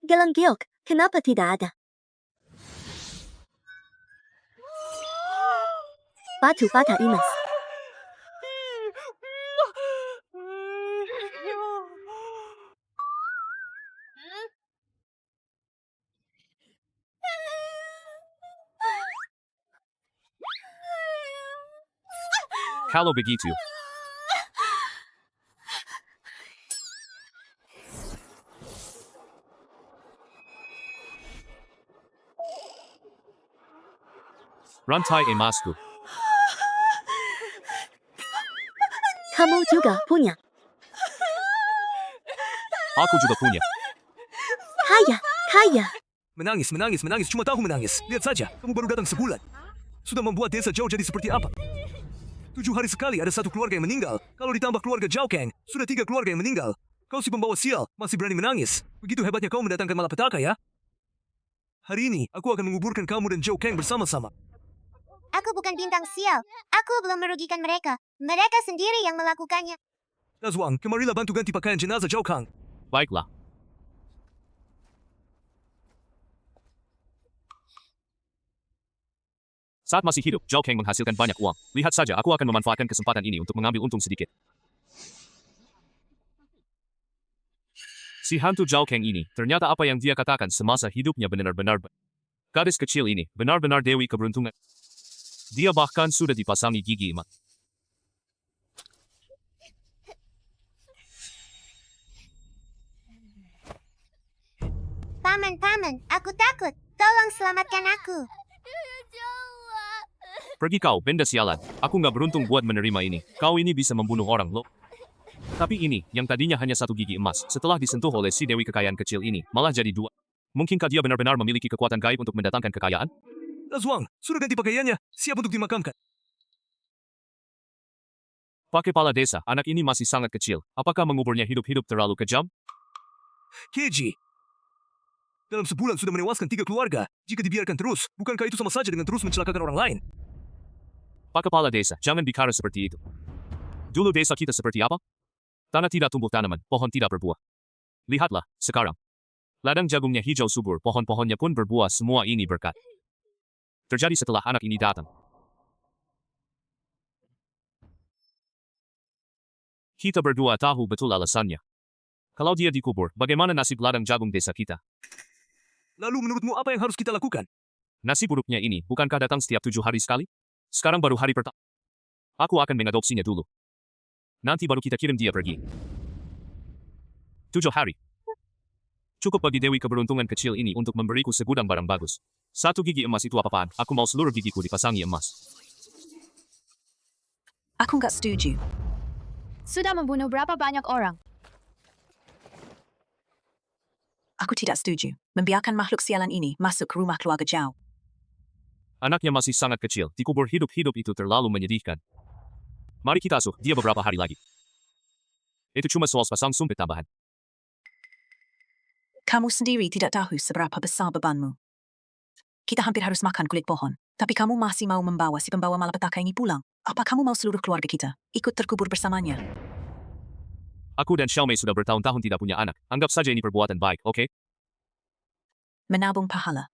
Gelang giok, kenapa tidak ada? Batu bata emas. Kalau begitu, rantai emasku. Kamu juga punya. Aku juga punya. Kaya, kaya. Menangis, menangis, menangis, cuma tahu menangis. Lihat saja, kamu baru datang sebulan. Sudah membuat desa Zhao jadi seperti apa? 7 hari sekali ada satu keluarga yang meninggal. Kalau ditambah keluarga Zhao Kang, sudah 3 keluarga yang meninggal. Kau si pembawa sial, masih berani menangis. Begitu hebatnya kau mendatangkan malapetaka ya? Hari ini, aku akan menguburkan kamu dan Zhao Kang bersama-sama. Aku bukan bintang sial. Aku belum merugikan mereka. Mereka sendiri yang melakukannya. Dazwang, kemarilah bantu ganti pakaian jenazah Zhao Kang. Baiklah. Saat masih hidup, Zhao Kang menghasilkan banyak uang. Lihat saja, aku akan memanfaatkan kesempatan ini untuk mengambil untung sedikit. Si hantu Zhao Kang ini, ternyata apa yang dia katakan semasa hidupnya benar-benar. Gadis kecil ini, benar-benar dewi keberuntungan. Dia bahkan sudah dipasangi gigi emas. Paman, paman, aku takut. Tolong selamatkan aku. Pergi kau, benda sialan. Aku nggak beruntung buat menerima ini. Kau ini bisa membunuh orang, loh. Tapi ini, yang tadinya hanya 1 gigi emas, setelah disentuh oleh si dewi kekayaan kecil ini, malah jadi 2. Mungkinkah dia benar-benar memiliki kekuatan gaib untuk mendatangkan kekayaan? Dazwang, sudah ganti pakaiannya, siap untuk dimakamkan. Pak Kepala Desa, anak ini masih sangat kecil. Apakah menguburnya hidup-hidup terlalu kejam? Keji, dalam sebulan sudah menewaskan 3 keluarga. Jika dibiarkan terus, bukankah itu sama saja dengan terus mencelakakan orang lain? Pak Kepala Desa, jangan bicara seperti itu. Dulu desa kita seperti apa? Tanah tidak tumbuh tanaman, pohon tidak berbuah. Lihatlah, sekarang. Ladang jagungnya hijau subur, pohon-pohonnya pun berbuah, semua ini berkat. Terjadi setelah anak ini datang. Kita berdua tahu betul alasannya. Kalau dia dikubur, bagaimana nasib ladang jagung desa kita? Lalu menurutmu apa yang harus kita lakukan? Nasib buruknya ini, bukankah datang setiap 7 hari sekali? Sekarang baru hari pertama. Aku akan mengadopsinya dulu. Nanti baru kita kirim dia pergi. 7 hari. Cukup bagi Dewi keberuntungan kecil ini untuk memberiku segudang barang bagus. 1 gigi emas itu apa-apaan, aku mau seluruh gigiku dipasangi emas. Aku nggak setuju. Sudah membunuh berapa banyak orang? Aku tidak setuju. Membiarkan makhluk sialan ini masuk ke rumah keluarga Zhao. Anaknya masih sangat kecil, dikubur hidup-hidup itu terlalu menyedihkan. Mari kita asuh dia beberapa hari lagi. Itu cuma soal sepasang sumpit tambahan. Kamu sendiri tidak tahu seberapa besar bebanmu. Kita hampir harus makan kulit pohon. Tapi kamu masih mau membawa si pembawa malapetaka ini pulang. Apa kamu mau seluruh keluarga kita ikut terkubur bersamanya? Aku dan Xiaomei sudah bertahun-tahun tidak punya anak. Anggap saja ini perbuatan baik, oke? Menabung pahala.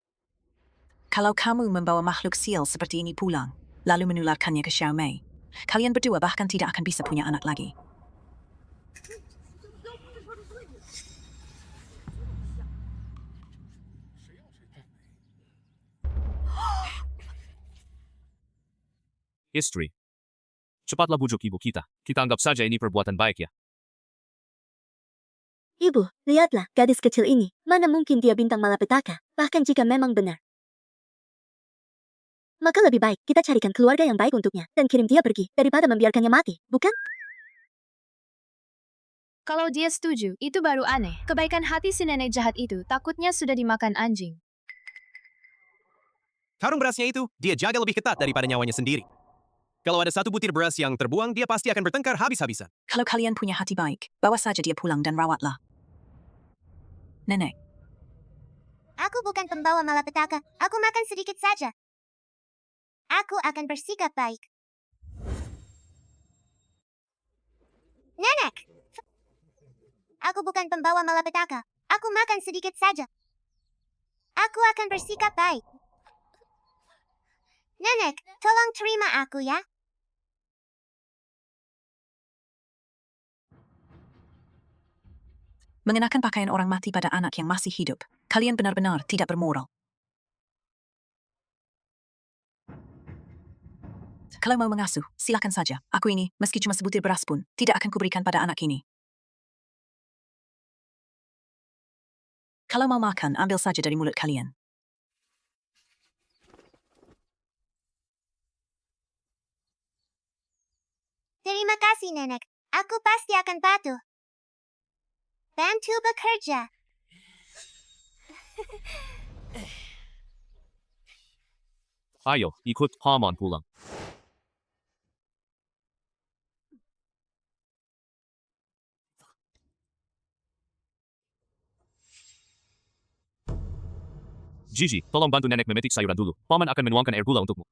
Kalau kamu membawa makhluk sial seperti ini pulang, lalu menularkannya ke Xiaomei, kalian berdua bahkan tidak akan bisa punya anak lagi. Istri. Cepatlah bujuk ibu kita. Kita anggap saja ini perbuatan baik ya. Ibu, lihatlah gadis kecil ini. Mana mungkin dia bintang malapetaka, bahkan jika memang benar. Maka lebih baik kita carikan keluarga yang baik untuknya dan kirim dia pergi daripada membiarkannya mati, bukan? Kalau dia setuju, itu baru aneh. Kebaikan hati si nenek jahat itu takutnya sudah dimakan anjing. Karung berasnya itu, dia jaga lebih ketat daripada nyawanya sendiri. Kalau ada 1 butir beras yang terbuang, dia pasti akan bertengkar habis-habisan. Kalau kalian punya hati baik, bawa saja dia pulang dan rawatlah. Nenek, Aku bukan pembawa malapetaka. Aku makan sedikit saja. Aku akan bersikap baik. Nenek! Aku bukan pembawa malapetaka. Aku Aku makan sedikit saja. Aku akan bersikap baik. Nenek, tolong terima aku ya. Mengenakan pakaian orang mati pada anak yang masih hidup. Kalian benar-benar tidak bermoral. Kalau mau mengasuh, silakan saja. Aku ini, meski cuma sebutir beras pun, tidak akan kuberikan pada anak ini. Kalau mau makan, ambil saja dari mulut kalian. Terima kasih, Nenek. Aku pasti akan patuh. Bantu bekerja. Ayo, ikut paman pulang. Gigi, tolong bantu nenek memetik sayuran dulu. Paman akan menuangkan air gula untukmu.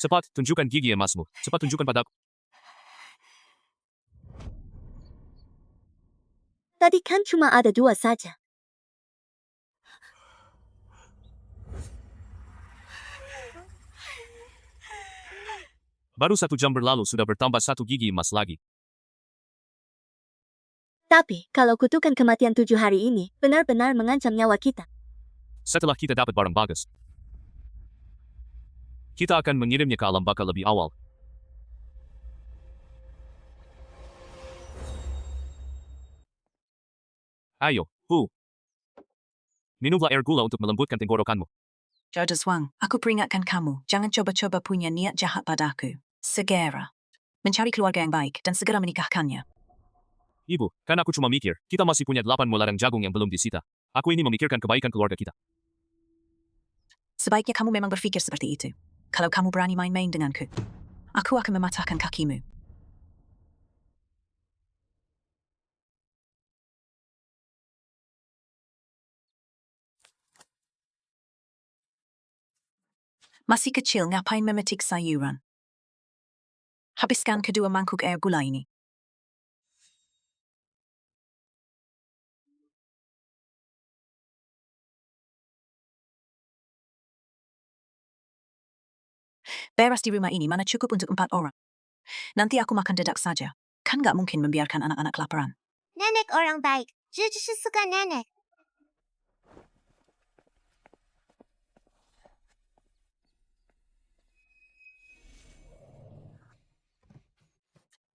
Cepat, tunjukkan gigi emasmu. Cepat tunjukkan padaku. Tadi kan cuma ada 2 saja. Baru 1 jam berlalu sudah bertambah 1 gigi emas lagi. Tapi, kalau kutukan kematian 7 hari ini, benar-benar mengancam nyawa kita. Setelah kita dapat barang bagus, kita akan mengirimnya ke alam baka lebih awal. Ayo, minumlah air gula untuk melembutkan tenggorokanmu. Jodas Wang, aku peringatkan kamu, jangan coba-coba punya niat jahat padaku. Segera. Mencari keluarga yang baik dan segera menikahkannya. Ibu, kan aku cuma mikir, kita masih punya 8 mularang jagung yang belum disita. Aku ini memikirkan kebaikan keluarga kita. Sebaiknya kamu memang berpikir seperti itu. Kalau kamu berani main-main denganku, aku akan mematahkan kakimu. Masih kecil, ngapain memetik sayuran? Habiskan kedua mangkuk air gula ini. Beras di rumah ini mana cukup untuk 4 orang. Nanti aku makan dedak saja. Kan gak mungkin membiarkan anak-anak kelaparan. Nenek orang baik. Gigi suka nenek.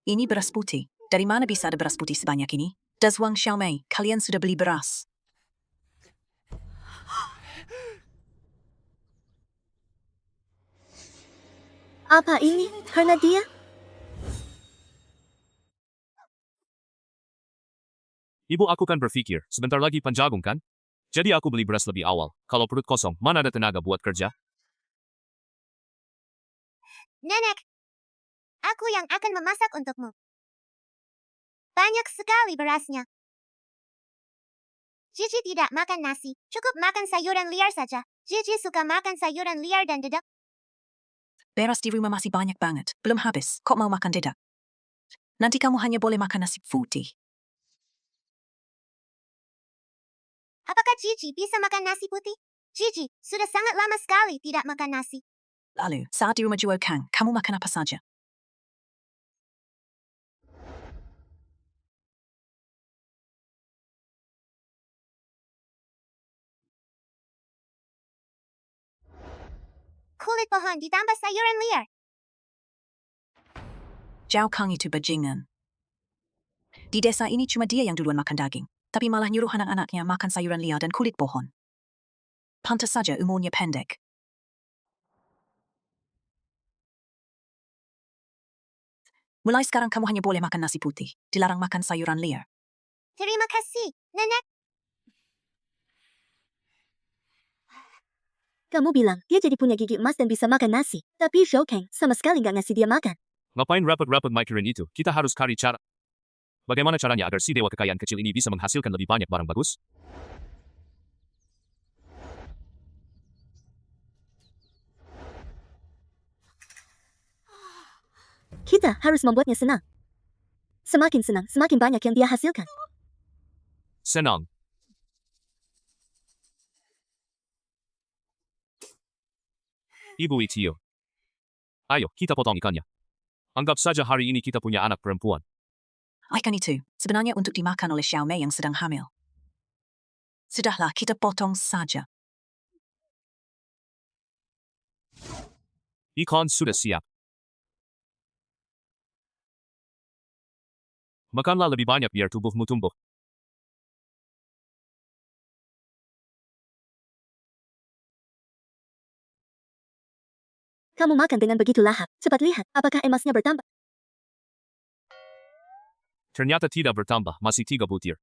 Ini beras putih. Dari mana bisa ada beras putih sebanyak ini? Das Wang Xiaomei, kalian sudah beli beras. Apa ini? Karena dia? Ibu, aku kan berpikir, sebentar lagi panjagung kan? Jadi aku beli beras lebih awal. Kalau perut kosong, mana ada tenaga buat kerja? Nenek, aku yang akan memasak untukmu. Banyak sekali berasnya. Gigi tidak makan nasi, cukup makan sayuran liar saja. Gigi suka makan sayuran liar dan dedak. Beras di rumah masih banyak banget. Belum habis, kok mau makan dedak? Nanti kamu hanya boleh makan nasi putih. Apakah Gigi bisa makan nasi putih? Gigi sudah sangat lama sekali tidak makan nasi. Lalu, saat di rumah Juo Kang, kamu makan apa saja? Kulit pohon ditambah sayuran liar. Zhao Kang itu bajingan. Di desa ini cuma dia yang duluan makan daging, tapi malah nyuruh anak-anaknya makan sayuran liar dan kulit pohon. Pantas saja umurnya pendek. Mulai sekarang kamu hanya boleh makan nasi putih, dilarang makan sayuran liar. Terima kasih, Nenek. Kamu bilang, dia jadi punya gigi emas dan bisa makan nasi. Tapi Zhou Kang sama sekali nggak ngasih dia makan. Ngapain rapet-rapet mikirin itu? Kita harus cari cara. Bagaimana caranya agar si dewa kekayaan kecil ini bisa menghasilkan lebih banyak barang bagus? Kita harus membuatnya senang. Semakin senang, semakin banyak yang dia hasilkan. Senang. Ibu Itio. Ayo, kita potong ikannya. Anggap saja hari ini kita punya anak perempuan. Ikan itu sebenarnya untuk dimakan oleh Xiao Mei yang sedang hamil. Sudahlah, kita potong saja. Ikan sudah siap. Makanlah lebih banyak biar tubuhmu tumbuh. Kamu makan dengan begitu lahap. Cepat lihat, apakah emasnya bertambah? Ternyata tidak bertambah, masih 3 butir.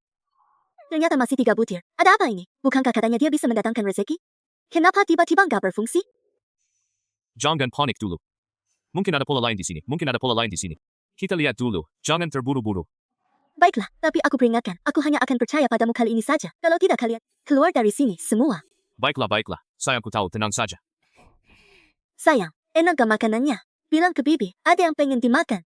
Ternyata masih 3 butir. Ada apa ini? Bukankah katanya dia bisa mendatangkan rezeki? Kenapa tiba-tiba nggak berfungsi? Jangan panik dulu. Mungkin ada pola lain di sini. Kita lihat dulu. Jangan terburu-buru. Baiklah, tapi aku peringatkan, aku hanya akan percaya padamu kali ini saja. Kalau tidak kalian, keluar dari sini, semua. Baiklah. Sayangku tahu, tenang saja. Sayang, enak gak makanannya? Bilang ke Bibi, ada yang pengen dimakan.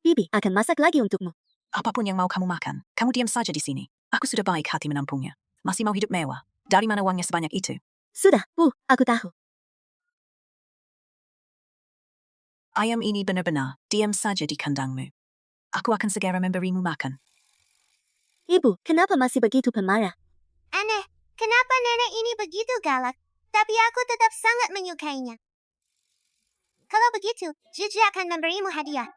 Bibi akan masak lagi untukmu. Apapun yang mau kamu makan, kamu diam saja di sini. Aku sudah baik hati menampungnya. Masih mau hidup mewah. Dari mana uangnya sebanyak itu? Sudah, aku tahu. Ayam ini benar-benar diam saja di kandangmu. Aku akan segera memberimu makan. Ibu, kenapa masih begitu pemarah? Aneh, kenapa nenek ini begitu galak? Tapi aku tetap sangat menyukainya. Kalau begitu, Gigi akan memberimu hadiah.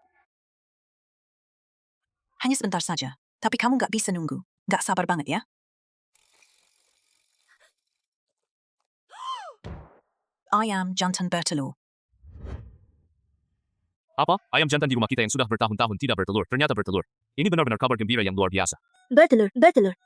Hanya sebentar saja. Tapi kamu nggak bisa nunggu. Nggak sabar banget ya? Ayam jantan bertelur. Apa? Ayam jantan di rumah kita yang sudah bertahun-tahun tidak bertelur, ternyata bertelur. Ini benar-benar kabar gembira yang luar biasa. Bertelur.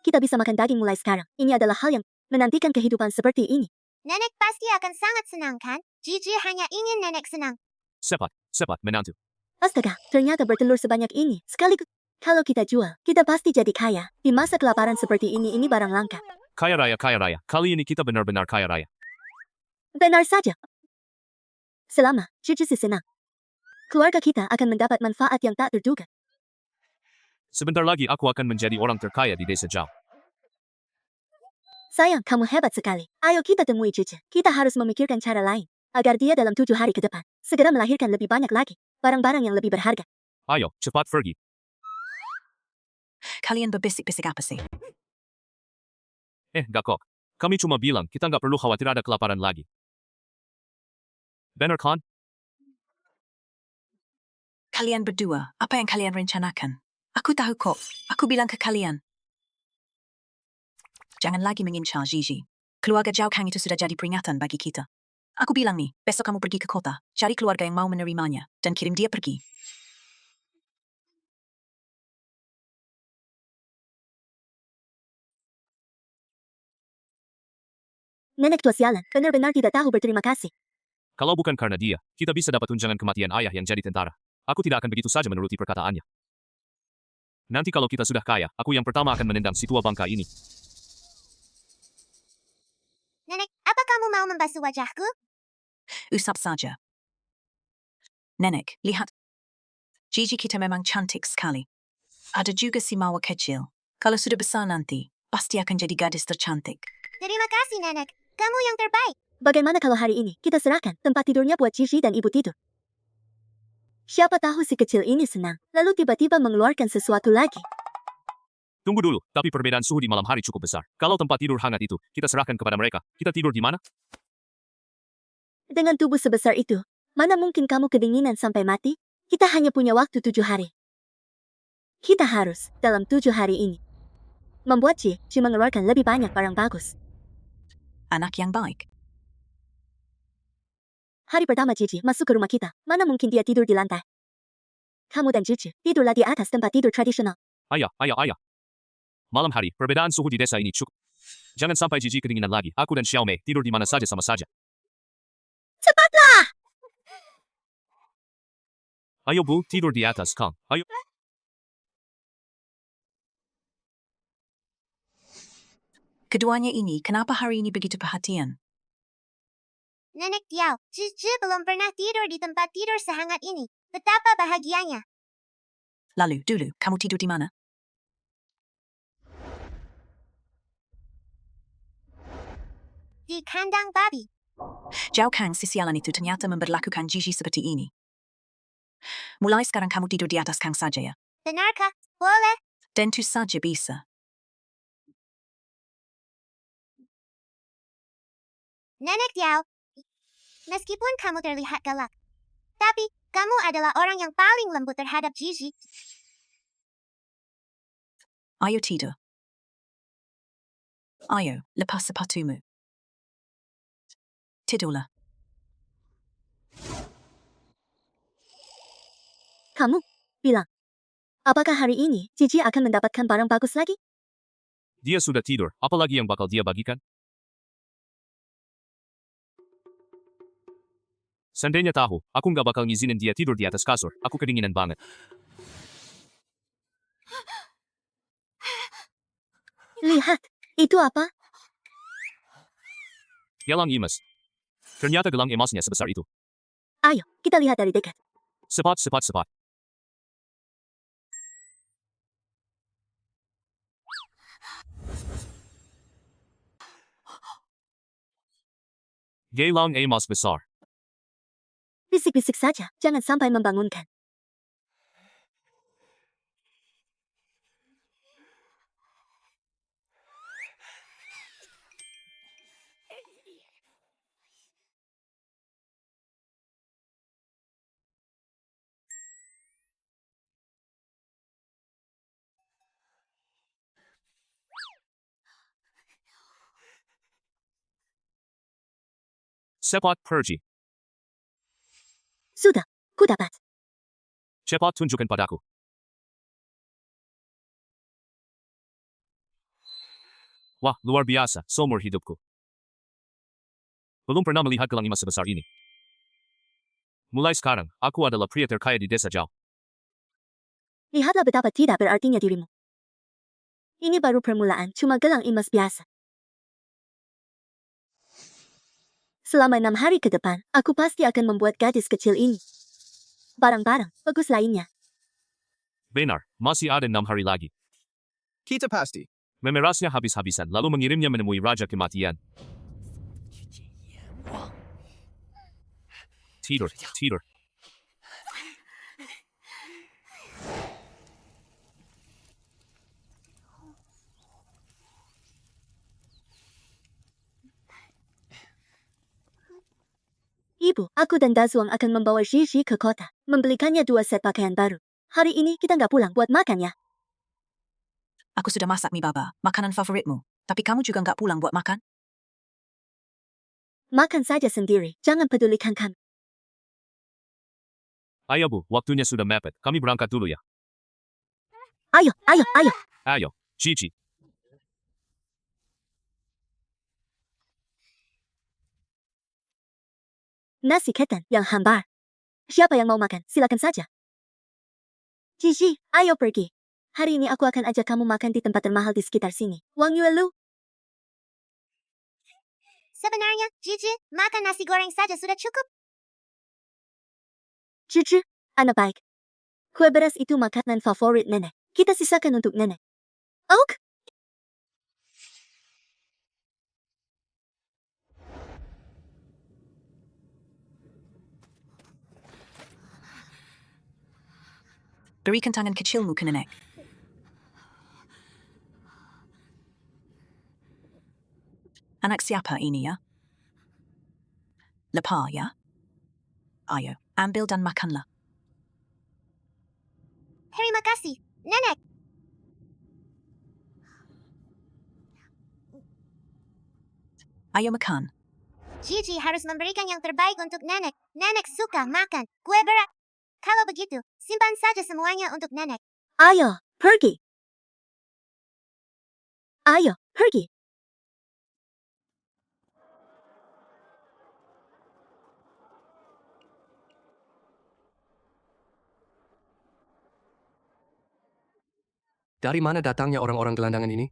Kita bisa makan daging mulai sekarang. Ini adalah hal yang menantikan kehidupan seperti ini. Nenek pasti akan sangat senang kan? Gigi hanya ingin nenek senang. Cepat, menantu. Astaga, ternyata bertelur sebanyak ini. Sekaligus, kalau kita jual, kita pasti jadi kaya. Di masa kelaparan seperti ini barang langka. Kaya raya. Kali ini kita benar-benar kaya raya. Benar saja. Selama Gigi senang, keluarga kita akan mendapat manfaat yang tak terduga. Sebentar lagi aku akan menjadi orang terkaya di desa Zhao. Sayang, kamu hebat sekali. Ayo kita temui Gigi. Kita harus memikirkan cara lain, agar dia dalam 7 hari ke depan, segera melahirkan lebih banyak lagi, barang-barang yang lebih berharga. Ayo, cepat pergi. Kalian berbisik-bisik apa sih? Gakok. Kami cuma bilang kita nggak perlu khawatir ada kelaparan lagi. Benar kan? Kalian berdua, apa yang kalian rencanakan? Aku tahu kok. Aku bilang ke kalian. Jangan lagi mengincar Gigi. Keluarga Zhao Kang itu sudah jadi peringatan bagi kita. Aku bilang nih, besok kamu pergi ke kota, cari keluarga yang mau menerimanya, dan kirim dia pergi. Nenek tua sialan, benar-benar tidak tahu berterima kasih. Kalau bukan karena dia, kita bisa dapat tunjangan kematian ayah yang jadi tentara. Aku tidak akan begitu saja menuruti perkataannya. Nanti kalau kita sudah kaya, aku yang pertama akan menendang si tua bangka ini. Nenek, apa kamu mau membasuh wajahku? Usap saja. Nenek, lihat. Gigi kita memang cantik sekali. Ada juga si Mawar kecil. Kalau sudah besar nanti, pasti akan jadi gadis tercantik. Terima kasih, Nenek. Kamu yang terbaik. Bagaimana kalau hari ini kita serahkan tempat tidurnya buat Gigi dan ibu tidur? Siapa tahu si kecil ini senang, lalu tiba-tiba mengeluarkan sesuatu lagi. Tunggu dulu, tapi perbedaan suhu di malam hari cukup besar. Kalau tempat tidur hangat itu, kita serahkan kepada mereka. Kita tidur di mana? Dengan tubuh sebesar itu, mana mungkin kamu kedinginan sampai mati? Kita hanya punya waktu 7 hari. Kita harus, dalam 7 hari ini, membuat Gigi mengeluarkan lebih banyak barang bagus. Anak yang baik. Hari pertama Gigi masuk ke rumah kita, mana mungkin dia tidur di lantai. Kamu dan Gigi tidurlah di atas tempat tidur tradisional. Ayah. Malam hari, perbedaan suhu di desa ini cukup. Jangan sampai Gigi kedinginan lagi. Aku dan Xiao Mei tidur di mana saja sama saja. Cepatlah! Ayo Bu, tidur di atas Kang. Ayo. Keduanya ini, kenapa hari ini begitu perhatian? Nenek Tiao, Gigi belum pernah tidur di tempat tidur sehangat ini. Betapa bahagianya. Lalu, dulu, kamu tidur di mana? Di kandang babi. Zhao Kang si sialan itu ternyata memperlakukan Gigi seperti ini. Mulai sekarang kamu tidur di atas Kang saja ya. Benarkah? Boleh. Tentu saja bisa. Nenek Yao. Meskipun kamu terlihat galak, tapi kamu adalah orang yang paling lembut terhadap Gigi. Ayo tidur. Ayo, lepas sepatumu. Tidurlah. Kamu bilang, apakah hari ini Cici akan mendapatkan barang bagus lagi? Dia sudah tidur, apalagi yang bakal dia bagikan? Seandainya tahu, aku nggak bakal ngizinin dia tidur di atas kasur. Aku kedinginan banget. Lihat, itu apa? Gelang emas. Ternyata gelang emasnya sebesar itu. Ayo, kita lihat dari dekat. Cepat, cepat, cepat. Gelang emas besar. Bisik-bisik saja, jangan sampai membangunkan. Cepat pergi. Sudah, ku dapat. Cepat tunjukkan padaku. Wah, luar biasa, seumur hidupku. Belum pernah melihat gelang emas sebesar ini. Mulai sekarang, aku adalah pria terkaya di desa Zhao. Lihatlah betapa tidak berartinya dirimu. Ini baru permulaan, cuma gelang emas biasa. Selama 6 hari ke depan, aku pasti akan membuat gadis kecil ini barang-barang bagus lainnya. Benar, masih ada 6 hari lagi. Kita pasti. Memerasnya habis-habisan, lalu mengirimnya menemui Raja Kematian. Tidur, tidur. Ibu, aku dan Dazuang akan membawa Gigi ke kota, membelikannya 2 set pakaian baru. Hari ini kita nggak pulang buat makan ya. Aku sudah masak mie baba, makanan favoritmu. Tapi kamu juga nggak pulang buat makan? Makan saja sendiri, jangan pedulikan kami. Ayo Bu, waktunya sudah mepet. Kami berangkat dulu ya. Ayo, ayo, ayo. Ayo, Gigi. Nasi ketan yang hambar. Siapa yang mau makan? Silakan saja. Gigi, ayo pergi. Hari ini aku akan ajak kamu makan di tempat termahal di sekitar sini. Wang Yuelu. Sebenarnya, Gigi, makan nasi goreng saja sudah cukup. Cici, anak baik. Kue beras itu makanan favorit nenek. Kita sisakan untuk nenek. Ok? Berikan tangan kecilmu ke nenek. Anak siapa ini ya? Lepa ya? Ayo, ambil dan makanlah. Terima kasih, Nenek. Ayo makan. Gigi harus memberikan yang terbaik untuk Nenek. Nenek suka makan kue beras. Kalau begitu, simpan saja semuanya untuk Nenek. Ayo, pergi. Ayo, pergi. Dari mana datangnya orang-orang gelandangan ini?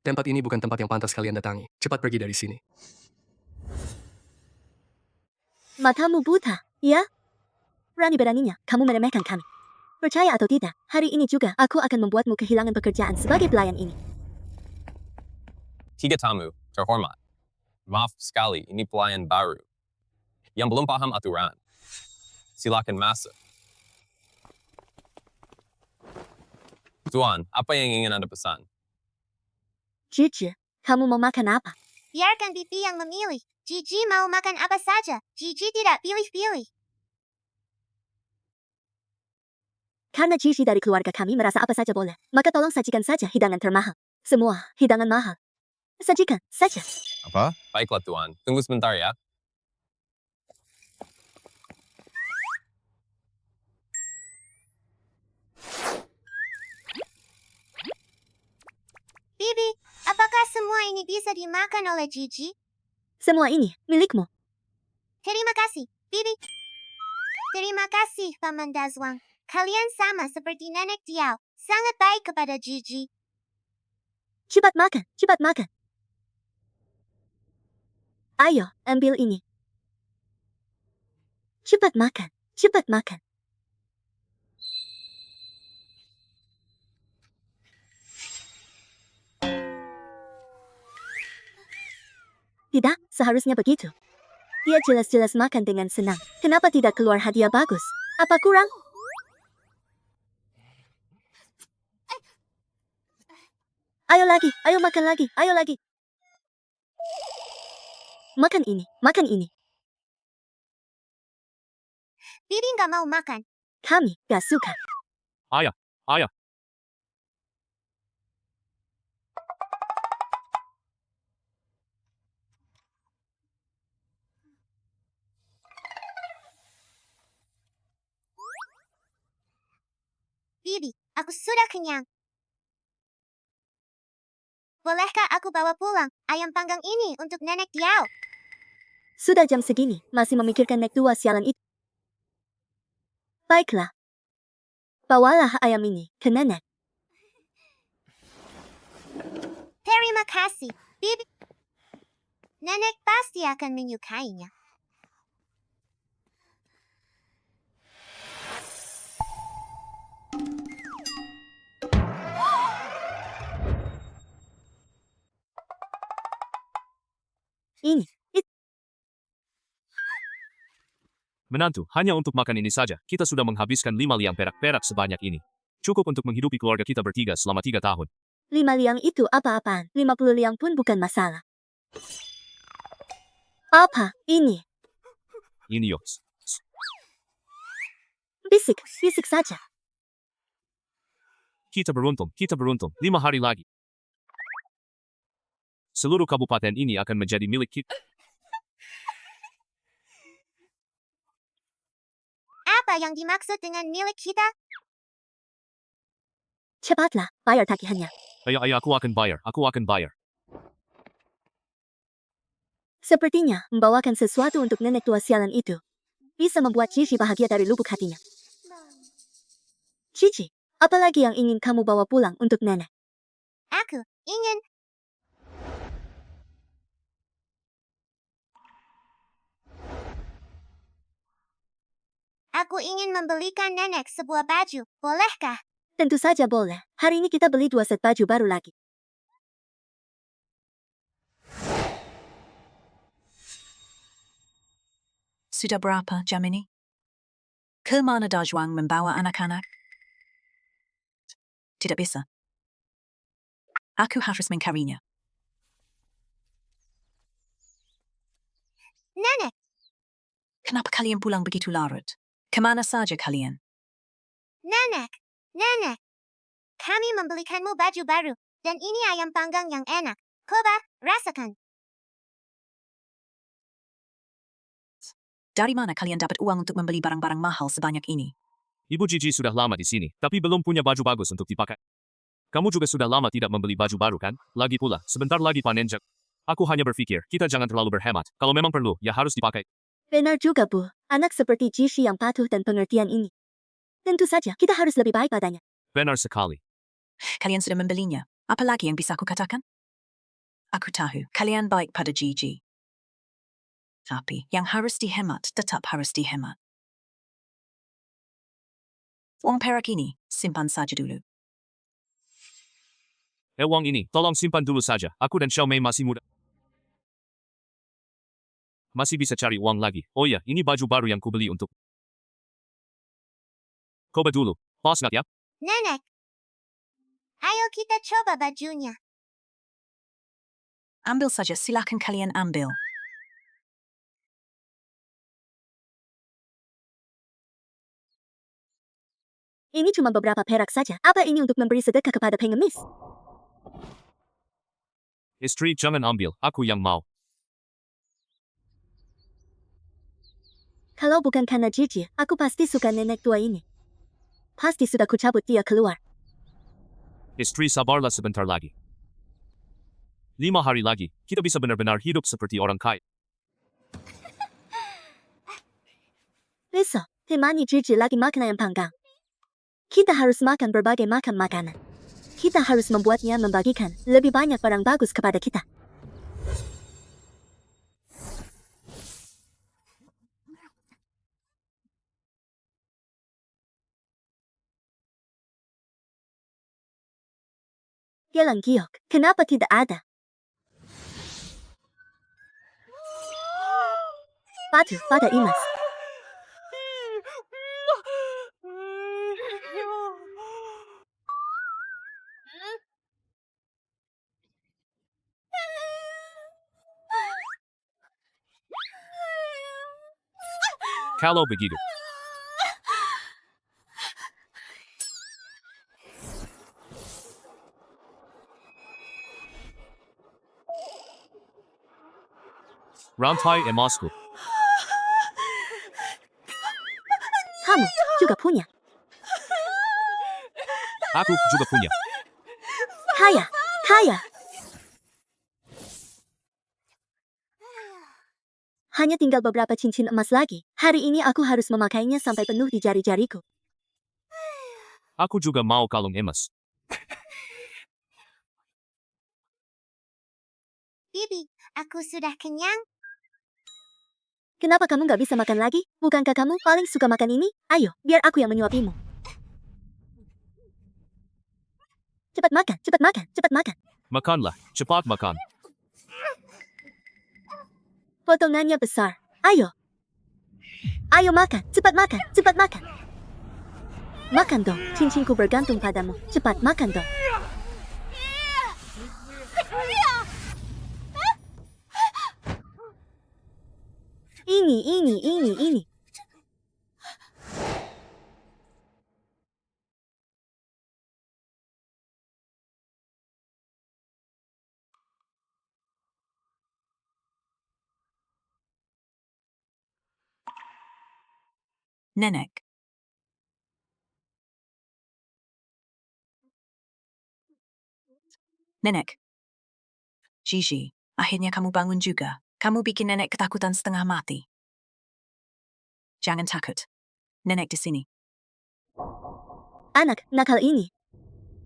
Tempat ini bukan tempat yang pantas kalian datangi. Cepat pergi dari sini. Matamu buta, ya? Berani-beraninya, kamu meremehkan kami. Percaya atau tidak, hari ini juga aku akan membuatmu kehilangan pekerjaan sebagai pelayan ini. Tiga tamu, terhormat. Maaf sekali, ini pelayan baru. Yang belum paham aturan. Silakan masuk. Tuan, apa yang ingin Anda pesan? Cici, kamu mau makan apa? Biarkan Bibi yang memilih. Gigi mau makan apa saja. Gigi tidak pilih-pilih. Karena Gigi dari keluarga kami merasa apa saja boleh, maka tolong sajikan saja hidangan termahal. Semua hidangan mahal. Sajikan saja. Apa? Baiklah Tuan, tunggu sebentar ya. Bibi, apakah semua ini bisa dimakan oleh Gigi? Semua ini milikmu. Terima kasih, Bibi. Terima kasih, Paman Dazwang. Kalian sama seperti Nenek Diao, sangat baik kepada Gigi. Cepat makan, cepat makan. Ayo, ambil ini. Cepat makan, cepat makan. Tidak, seharusnya begitu. Dia jelas-jelas makan dengan senang. Kenapa tidak keluar hadiah bagus? Apa kurang? Ayo lagi, ayo makan lagi, ayo lagi. Makan ini, makan ini. Bibi nggak mau makan. Kami gak suka. Ayah. Bibi, aku sudah kenyang. Bolehkah aku bawa pulang ayam panggang ini untuk Nenek Diao? Sudah jam segini, masih memikirkan nek tua sialan itu. Baiklah. Bawalah ayam ini ke nenek. Terima kasih, Bibi. Nenek pasti akan menyukainya. Ini, Menantu, hanya untuk makan ini saja, kita sudah menghabiskan 5 liang perak-perak sebanyak ini. Cukup untuk menghidupi keluarga kita bertiga selama 3 tahun. 5 liang itu apa-apaan, 50 liang pun bukan masalah. Apa ini? Ini yuk. Bisik, bisik saja. Kita beruntung. 5 hari lagi. Seluruh kabupaten ini akan menjadi milik kita. Apa yang dimaksud dengan milik kita? Cepatlah, bayar tagihannya. Ayah, aku akan bayar. Sepertinya, membawakan sesuatu untuk nenek tua sialan itu bisa membuat Cici bahagia dari lubuk hatinya. Cici, apa lagi yang ingin kamu bawa pulang untuk nenek? Aku ingin membelikan nenek sebuah baju. Bolehkah? Tentu saja boleh. Hari ini kita beli 2 set baju baru lagi. Sudah berapa jam ini? Kemana Dazwang membawa anak-anak? Tidak bisa. Aku harus mencarinya. Nenek, Kenapa kalian pulang begitu larut? Kemana saja kalian? Nenek. Kami membelikanmu baju baru. Dan ini ayam panggang yang enak. Coba, rasakan. Dari mana kalian dapat uang untuk membeli barang-barang mahal sebanyak ini? Ibu Gigi sudah lama di sini, tapi belum punya baju bagus untuk dipakai. Kamu juga sudah lama tidak membeli baju baru kan? Lagi pula, sebentar lagi panen jagung. Aku hanya berpikir, kita jangan terlalu berhemat. Kalau memang perlu, ya harus dipakai. Benar juga, Bu. Anak seperti Cici yang patuh dan pengertian ini. Tentu saja, kita harus lebih baik padanya. Benar sekali. Kalian sudah membelinya. Apa lagi yang bisa aku katakan? Aku tahu, kalian baik pada Gigi. Tapi, yang harus dihemat tetap harus dihemat. Uang perak ini, simpan saja dulu. Uang ini, tolong simpan dulu saja. Aku dan Xiaomei masih muda. Masih bisa cari uang lagi. Oh ya, ini baju baru yang kubeli untuk. Coba dulu. Pas nggak ya? Nenek. Ayo kita coba bajunya. Ambil saja, silakan kalian ambil. Ini cuma beberapa perak saja. Apa ini untuk memberi sedekah kepada pengemis? Istri, jangan ambil. Aku yang mau. Kalau bukan karena Gigi, aku pasti suka nenek tua ini. Pasti sudah kucabut dia keluar. Istri, sabarlah sebentar lagi. 5 hari lagi, kita bisa benar-benar hidup seperti orang kaya. Besok, temani Gigi lagi makan ayam panggang. Kita harus makan berbagai macam makanan. Kita harus membuatnya membagikan lebih banyak barang bagus kepada kita. Gelang giok, kenapa tidak ada? Batu pada Imas. Kalau begitu. Rantai emasku. Kamu juga punya. Aku juga punya. Kaya, kaya. Hanya tinggal beberapa cincin emas lagi. Hari ini aku harus memakainya sampai penuh di jari-jariku. Aku juga mau kalung emas. Bibi, aku sudah kenyang. Kenapa kamu gak bisa makan lagi? Bukankah kamu paling suka makan ini? Ayo, biar aku yang menyuapimu. Cepat makan, cepat makan, cepat makan. Makanlah, cepat makan. Potongannya besar. Ayo. Ayo makan, cepat makan, cepat makan. Makan dong, cincinku bergantung padamu. Cepat makan dong. Ini. Nenek. Nenek. Gigi, akhirnya kamu bangun juga. Kamu bikin nenek ketakutan setengah mati. Jangan takut. Nenek di sini. Anak nakal ini.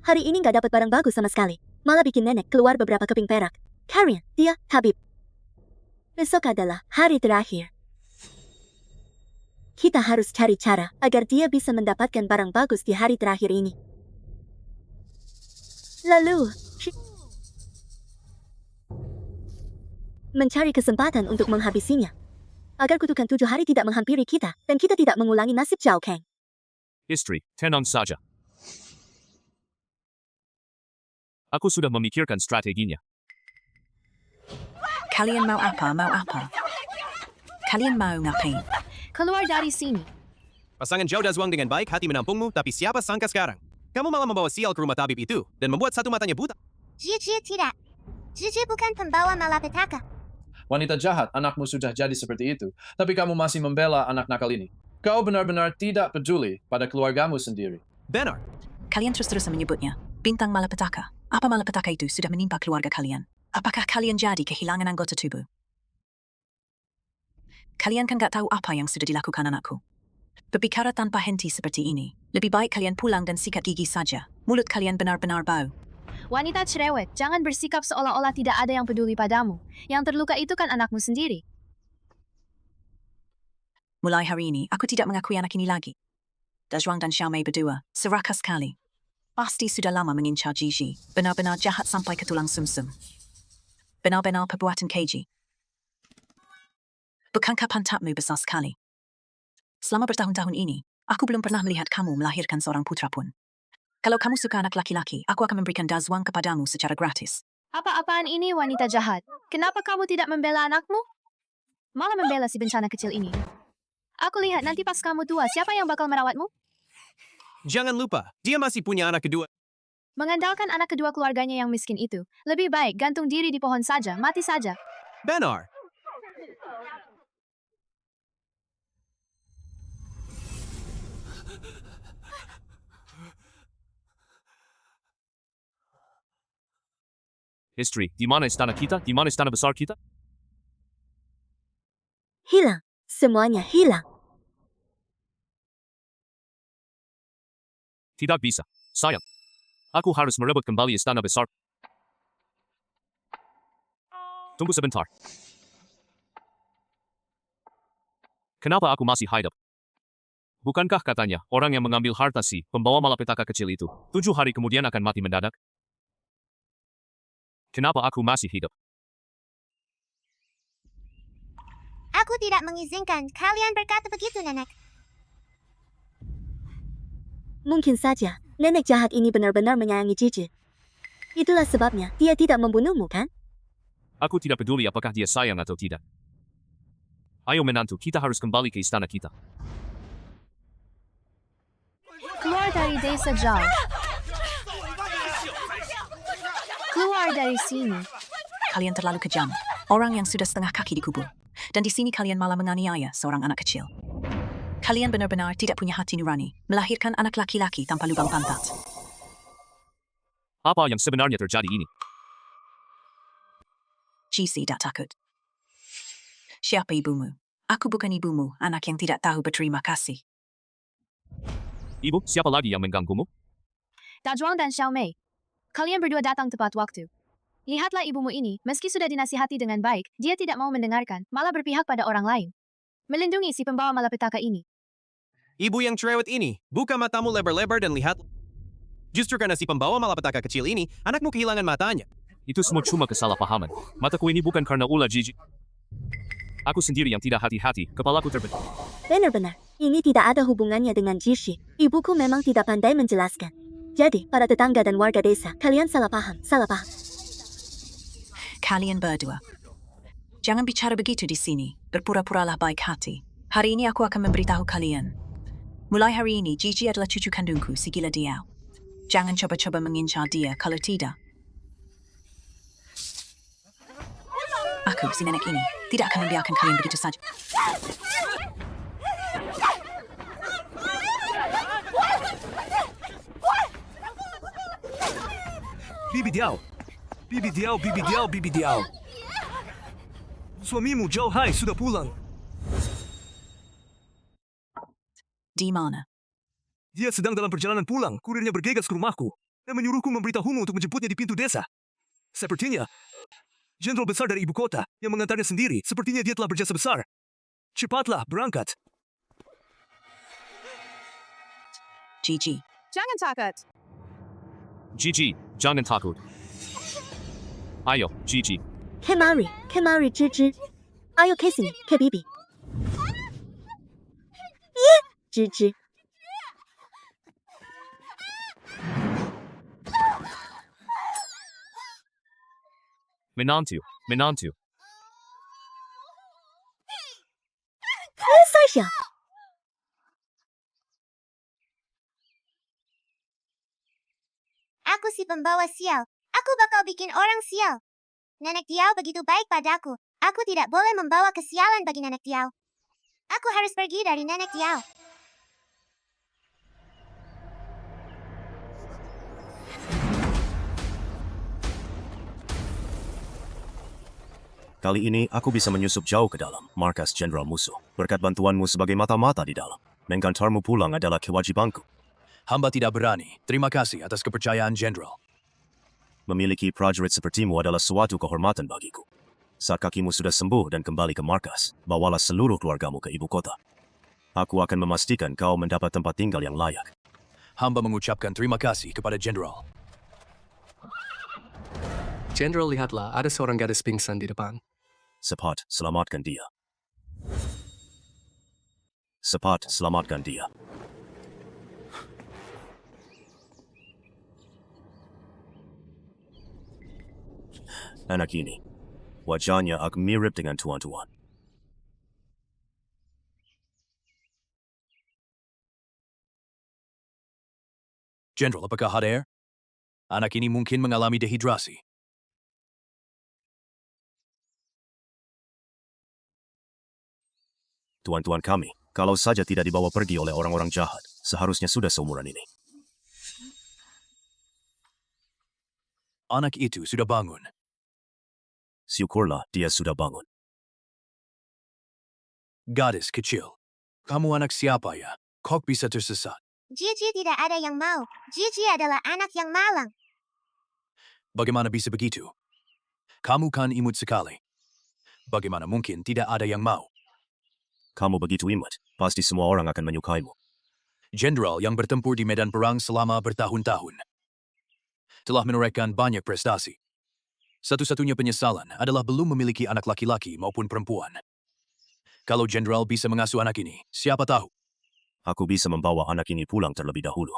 Hari ini gak dapat barang bagus sama sekali. Malah bikin nenek keluar beberapa keping perak. Karian, dia, Habib. Besok adalah hari terakhir. Kita harus cari cara agar dia bisa mendapatkan barang bagus di hari terakhir ini. Lalu, mencari kesempatan untuk menghabisinya. Agar kutukan 7 hari tidak menghampiri kita, dan kita tidak mengulangi nasib Zhao Kang. Istri, tenang saja. Aku sudah memikirkan strateginya. Kalian mau apa? Mau apa? Kalian mau ngapain? Keluar dari sini. Pasangan Zhao Dazuang dengan baik hati menampungmu, tapi siapa sangka sekarang? Kamu malah membawa sial ke rumah tabib itu, dan membuat satu matanya buta. Gigi tidak. Gigi bukan pembawa malapetaka. Wanita jahat, anakmu sudah jadi seperti itu. Tapi kamu masih membela anak nakal ini. Kau benar-benar tidak peduli pada keluargamu sendiri. Benar. Kalian terus-terusan menyebutnya bintang malapetaka. Apa malapetaka itu sudah menimpa keluarga kalian? Apakah kalian jadi kehilangan anggota tubuh? Kalian kan gak tahu apa yang sudah dilakukan anakku. Berbicara tanpa henti seperti ini, lebih baik kalian pulang dan sikat gigi saja. Mulut kalian benar-benar bau. Wanita cerewet, jangan bersikap seolah-olah tidak ada yang peduli padamu. Yang terluka itu kan anakmu sendiri. Mulai hari ini, aku tidak mengakui anak ini lagi. Dazhuang dan Xiaomei berdua, serakah sekali. Pasti sudah lama mengincar Gigi. Benar-benar jahat sampai ke tulang sumsum. Benar-benar perbuatan keji. Bukankah pantatmu besar sekali? Selama bertahun-tahun ini, aku belum pernah melihat kamu melahirkan seorang putra pun. Kalau kamu suka anak laki-laki, aku akan memberikan Dazhuang kepadamu secara gratis. Apa-apaan ini wanita jahat? Kenapa kamu tidak membela anakmu? Malah membela si bencana kecil ini. Aku lihat nanti pas kamu tua, siapa yang bakal merawatmu? Jangan lupa, dia masih punya anak kedua. Mengandalkan anak kedua keluarganya yang miskin itu, lebih baik gantung diri di pohon saja, mati saja. Benar. History, di mana istana kita? Di mana istana besar kita? Hilang. Semuanya hilang. Tidak bisa. Sayang. Aku harus merebut kembali istana besar. Tunggu sebentar. Kenapa aku masih hidup? Bukankah katanya, orang yang mengambil harta si pembawa malapetaka kecil itu, 7 hari kemudian akan mati mendadak? Kenapa aku masih hidup? Aku tidak mengizinkan kalian berkata begitu, Nenek. Mungkin saja, nenek jahat ini benar-benar menyayangi Gigi. Itulah sebabnya dia tidak membunuhmu, kan? Aku tidak peduli apakah dia sayang atau tidak. Ayo menantu, kita harus kembali ke istana kita. Keluar dari desa Zhao. Keluar dari sini. Kalian terlalu kejam. Orang yang sudah setengah kaki dikubur. Dan di sini kalian malah menganiaya seorang anak kecil. Kalian benar-benar tidak punya hati nurani, melahirkan anak laki-laki tanpa lubang pantat. Apa yang sebenarnya terjadi ini? Gigi tidak takut. Siapa ibumu? Aku bukan ibumu, anak yang tidak tahu berterima kasih. Ibu, siapa lagi yang mengganggumu? Dazhuang dan Xiaomei. Kalian berdua datang tepat waktu. Lihatlah ibumu ini, meski sudah dinasihati dengan baik, dia tidak mau mendengarkan, malah berpihak pada orang lain. Melindungi si pembawa malapetaka ini. Ibu yang cerewet ini, buka matamu lebar-lebar dan lihat. Justru karena si pembawa malapetaka kecil ini, anakmu kehilangan matanya. Itu semua cuma kesalahpahaman. Mataku ini bukan karena ulah Gigi. Aku sendiri yang tidak hati-hati, kepalaku terbetul. Benar-benar, ini tidak ada hubungannya dengan Gigi. Ibuku memang tidak pandai menjelaskan. Jadi, para tetangga dan warga desa, kalian salah paham, salah paham. Kalian berdua. Jangan bicara begitu di sini, berpura-puralah baik hati. Hari ini aku akan memberitahu kalian. Mulai hari ini, Gigi adalah cucu kandungku, si gila Diao. Jangan coba-coba mengincar dia, kalau tidak. Aku, si nenek ini, tidak akan membiarkan kalian begitu saja. Bibi Diao. Bibi Diao, Bibi Diao, Bibi Diao. Suamimu Zhao Hai sudah pulang. Di mana? Dia sedang dalam perjalanan pulang. Kurirnya bergegas ke rumahku dan menyuruhku memberitahumu untuk menjemputnya di pintu desa. Sepertinya, jenderal besar dari ibu kota yang mengantarnya sendiri. Sepertinya dia telah berjasa besar. Cepatlah, berangkat. Gigi. Jangan takut. Gigi, jangan takut. Ayo, Gigi. Kemari, Gigi. Ayo ke sini, ke bibi. Iya, Gigi. Menantu. Sasha. Aku si pembawa sial. Aku bakal bikin orang sial. Nenek Diao begitu baik padaku. Aku tidak boleh membawa kesialan bagi Nenek Diao. Aku harus pergi dari Nenek Diao. Kali ini aku bisa menyusup jauh ke dalam markas jenderal musuh. Berkat bantuanmu sebagai mata-mata di dalam, menggantarmu pulang adalah kewajibanku. Hamba tidak berani. Terima kasih atas kepercayaan jenderal. Memiliki prajurit sepertimu adalah suatu kehormatan bagiku. Saat kakimu sudah sembuh dan kembali ke markas, bawalah seluruh keluargamu ke ibu kota. Aku akan memastikan kau mendapat tempat tinggal yang layak. Hamba mengucapkan terima kasih kepada Jenderal. Jenderal, lihatlah, ada seorang gadis pingsan di depan. Cepat, selamatkan dia. Cepat, selamatkan dia. Anak ini, wajahnya agak mirip dengan tuan-tuan. Jenderal, apakah hadir? Anak ini mungkin mengalami dehidrasi. Tuan-tuan kami, kalau saja tidak dibawa pergi oleh orang-orang jahat, seharusnya sudah seumuran ini. Anak itu sudah bangun. Syukurlah dia sudah bangun. Gadis kecil. Kamu anak siapa ya? Kok bisa tersesat? Gigi tidak ada yang mau. Gigi adalah anak yang malang. Bagaimana bisa begitu? Kamu kan imut sekali. Bagaimana mungkin tidak ada yang mau? Kamu begitu imut, pasti semua orang akan menyukaimu. Jenderal yang bertempur di medan perang selama bertahun-tahun. Telah menorehkan banyak prestasi. Satu-satunya penyesalan adalah belum memiliki anak laki-laki maupun perempuan. Kalau Jenderal bisa mengasuh anak ini, siapa tahu? Aku bisa membawa anak ini pulang terlebih dahulu.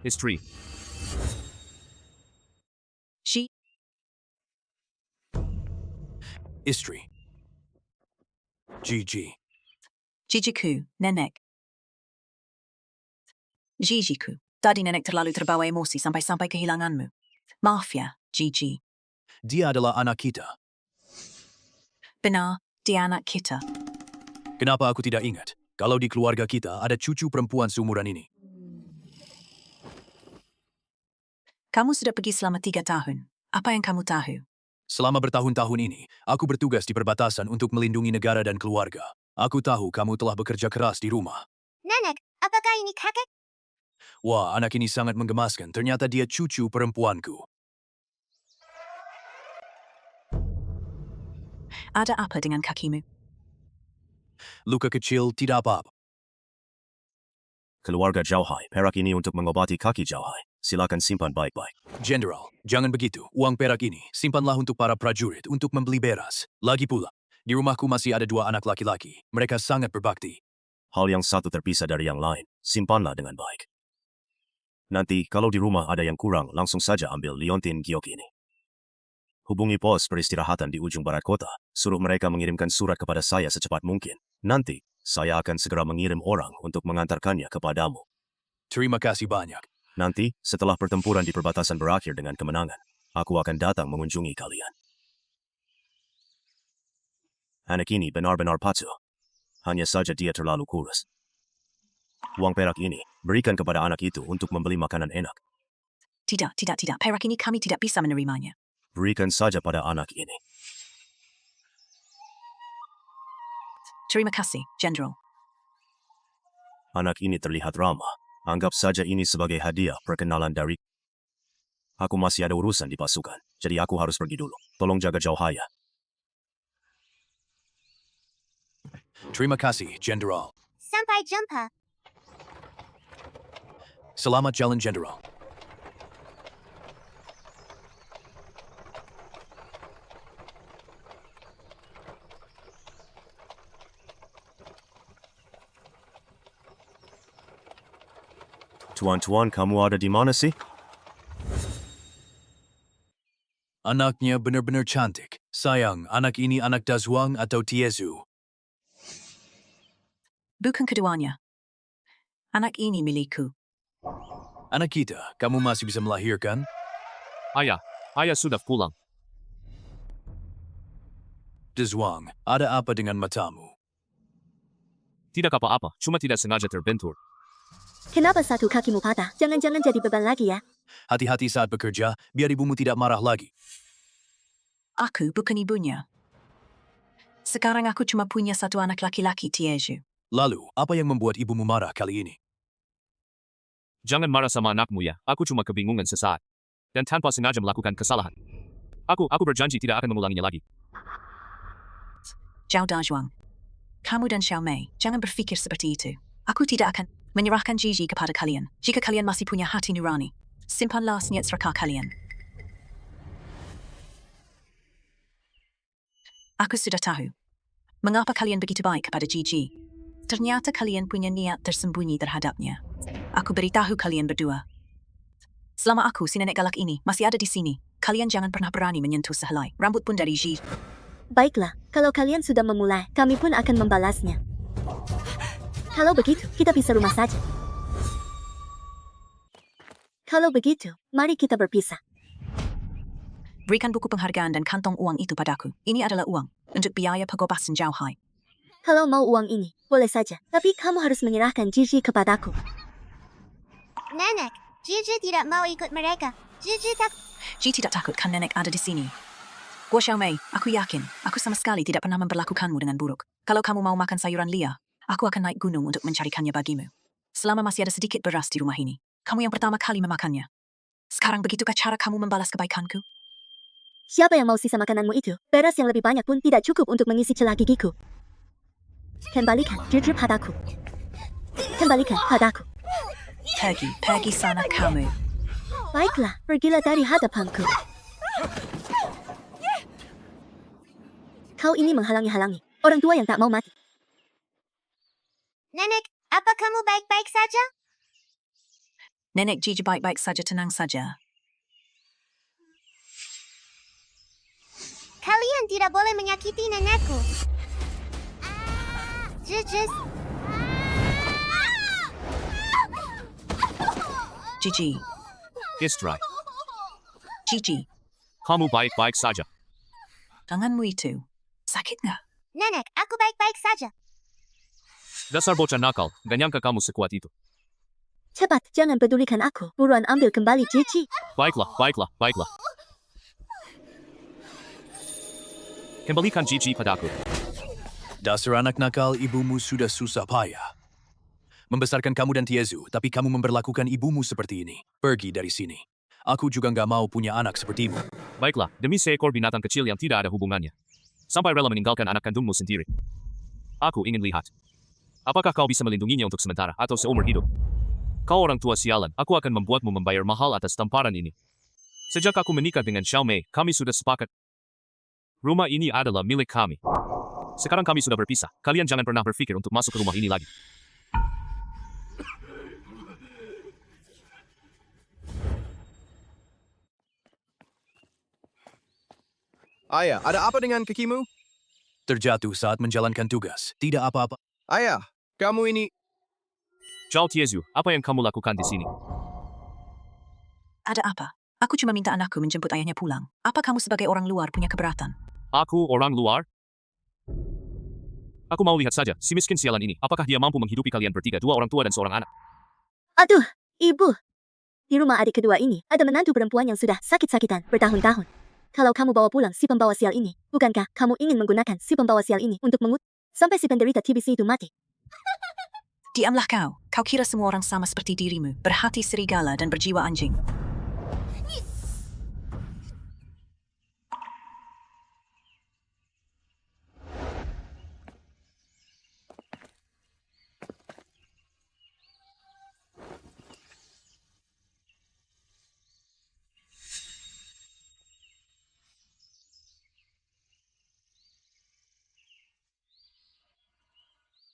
Istri. Istri. Gigi. Gigiku, nenek. Gigiku, tadi nenek terlalu terbawa emosi sampai-sampai kehilanganmu. Maaf ya, Gigi. Dia adalah anak kita. Benar, dia anak kita. Kenapa aku tidak ingat? Kalau di keluarga kita ada cucu perempuan seumuran ini. Kamu sudah pergi selama 3 tahun. Apa yang kamu tahu? Selama bertahun-tahun ini, aku bertugas di perbatasan untuk melindungi negara dan keluarga. Aku tahu kamu telah bekerja keras di rumah. Nenek, apakah ini kakek? Wah, anak ini sangat menggemaskan. Ternyata dia cucu perempuanku. Ada apa dengan kakimu? Luka kecil, tidak apa-apa. Keluarga Jauhai, perak ini untuk mengobati kaki Jauhai. Silakan simpan baik-baik. Jenderal, jangan begitu. Uang perak ini, simpanlah untuk para prajurit untuk membeli beras. Lagi pula, di rumahku masih ada 2 anak laki-laki. Mereka sangat berbakti. Hal yang satu terpisah dari yang lain, simpanlah dengan baik. Nanti, kalau di rumah ada yang kurang, langsung saja ambil liontin giok ini. Hubungi pos peristirahatan di ujung barat kota, suruh mereka mengirimkan surat kepada saya secepat mungkin. Nanti, saya akan segera mengirim orang untuk mengantarkannya kepadamu. Terima kasih banyak. Nanti, setelah pertempuran di perbatasan berakhir dengan kemenangan, aku akan datang mengunjungi kalian. Anak ini benar-benar patuh. Hanya saja dia terlalu kurus. Uang perak ini, berikan kepada anak itu untuk membeli makanan enak. Tidak. Perak ini kami tidak bisa menerimanya. Berikan saja pada anak ini. Terima kasih, Jenderal. Anak ini terlihat ramah. Anggap saja ini sebagai hadiah perkenalan dari... Aku masih ada urusan di pasukan, jadi aku harus pergi dulu. Tolong jaga Jauhai ya. Terima kasih, Jenderal. Sampai jumpa. Selamat jalan, Jenderal. Tuan-tuan, kamu ada di mana sih? Anaknya benar-benar cantik. Sayang, anak ini anak Dazhuang atau Tiezu. Bukan keduanya. Anak ini milikku. Anak kita, kamu masih bisa melahirkan? Ayah sudah pulang. Dazhuang, ada apa dengan matamu? Tidak apa-apa, cuma tidak sengaja terbentur. Kenapa satu kakimu patah? Jangan-jangan jadi beban lagi ya. Hati-hati saat bekerja, biar ibumu tidak marah lagi. Aku bukan ibunya. Sekarang aku cuma punya 1 anak laki-laki, Tiezu. Lalu, apa yang membuat ibumu marah kali ini? Jangan marah sama anakmu ya, aku cuma kebingungan sesaat. Dan tanpa sengaja melakukan kesalahan. Aku berjanji tidak akan mengulanginya lagi. Zhao Dazhuang. Kamu dan Xiao Mei, jangan berpikir seperti itu. Aku tidak akan menyerahkan Gigi kepada kalian. Jika kalian masih punya hati nurani, simpanlah niat serakah kalian. Aku sudah tahu. Mengapa kalian begitu baik kepada Gigi? Ternyata kalian punya niat tersembunyi terhadapnya. Aku beritahu kalian berdua. Selama aku, si nenek galak ini, masih ada di sini, kalian jangan pernah berani menyentuh sehelai rambut pun dari Gigi. Baiklah, kalau kalian sudah memulai, kami pun akan membalasnya. Kalau begitu, kita pisah rumah saja. Kalau begitu, mari kita berpisah. Berikan buku penghargaan dan kantong uang itu padaku. Ini adalah uang untuk biaya pengobatan Zhao Hai. Kalau mau uang ini, boleh saja. Tapi kamu harus menyerahkan Gigi kepadaku. Nenek, Gigi tidak mau ikut mereka. Gigi tidak takut kan nenek ada di sini. Gua Xiao Mei, aku yakin, aku sama sekali tidak pernah memperlakukanmu dengan buruk. Kalau kamu mau makan sayuran liar, aku akan naik gunung untuk mencarikannya bagimu. Selama masih ada sedikit beras di rumah ini, kamu yang pertama kali memakannya. Sekarang begitukah cara kamu membalas kebaikanku? Siapa yang mau sisa makananmu itu? Beras yang lebih banyak pun tidak cukup untuk mengisi celah gigiku. Kembalikan Gigi padaku. Kembalikan padaku. Pergi sana kamu. Baiklah, pergilah dari hadapanku. Kau ini menghalangi-halangi orang tua yang tak mau mati. Nenek, apa kamu baik-baik saja? Nenek Gigi baik-baik saja, tenang saja. Kalian tidak boleh menyakiti nenekku. Gigi. Gigi. Istri, Gigi. kamu baik-baik saja. Tanganmu itu sakit nggak? Nenek, aku baik-baik saja. Dasar bocah nakal, gak nyangka kamu sekuat itu. Cepat, jangan pedulikan aku. Buruan ambil kembali Gigi. Baiklah. Kembalikan Gigi padaku. Dasar anak nakal, ibumu sudah susah payah membesarkan kamu dan Tiezu, tapi kamu memperlakukan ibumu seperti ini. Pergi dari sini. Aku juga nggak mau punya anak sepertimu. Baiklah, demi seekor binatang kecil yang tidak ada hubungannya. Sampai rela meninggalkan anak kandungmu sendiri. Aku ingin lihat. Apakah kau bisa melindunginya untuk sementara atau seumur hidup? Kau orang tua sialan, aku akan membuatmu membayar mahal atas tamparan ini. Sejak aku menikah dengan Xiao Mei, kami sudah sepakat. Rumah ini adalah milik kami. Sekarang kami sudah berpisah. Kalian jangan pernah berpikir untuk masuk ke rumah ini lagi. Ayah, ada apa dengan kakimu? Terjatuh saat menjalankan tugas. Tidak apa-apa. Ayah, kamu ini... Zhao Tiezu, apa yang kamu lakukan di sini? Ada apa? Aku cuma minta anakku menjemput ayahnya pulang. Apa kamu sebagai orang luar punya keberatan? Aku orang luar? Aku mau lihat saja, si miskin sialan ini, apakah dia mampu menghidupi kalian bertiga, 2 orang tua dan seorang anak? Aduh, ibu. Di rumah adik kedua ini, ada menantu perempuan yang sudah sakit-sakitan bertahun-tahun. Kalau kamu bawa pulang si pembawa sial ini, bukankah kamu ingin menggunakan si pembawa sial ini untuk sampai si penderita TBC itu mati? Diamlah kau. Kau kira semua orang sama seperti dirimu, berhati serigala dan berjiwa anjing.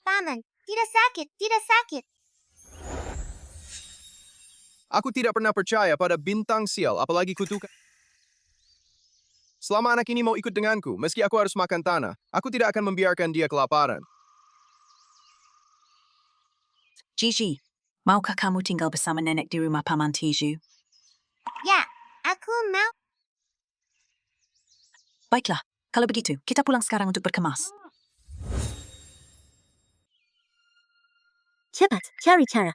Paman, tidak sakit, tidak sakit. Aku tidak pernah percaya pada bintang sial, apalagi kutukan. Selama anak ini mau ikut denganku, meski aku harus makan tanah, aku tidak akan membiarkan dia kelaparan. Gigi, maukah kamu tinggal bersama nenek di rumah Paman Tiezu? Ya, aku mau. Baiklah, kalau begitu, kita pulang sekarang untuk berkemas. Cepat, cari cara.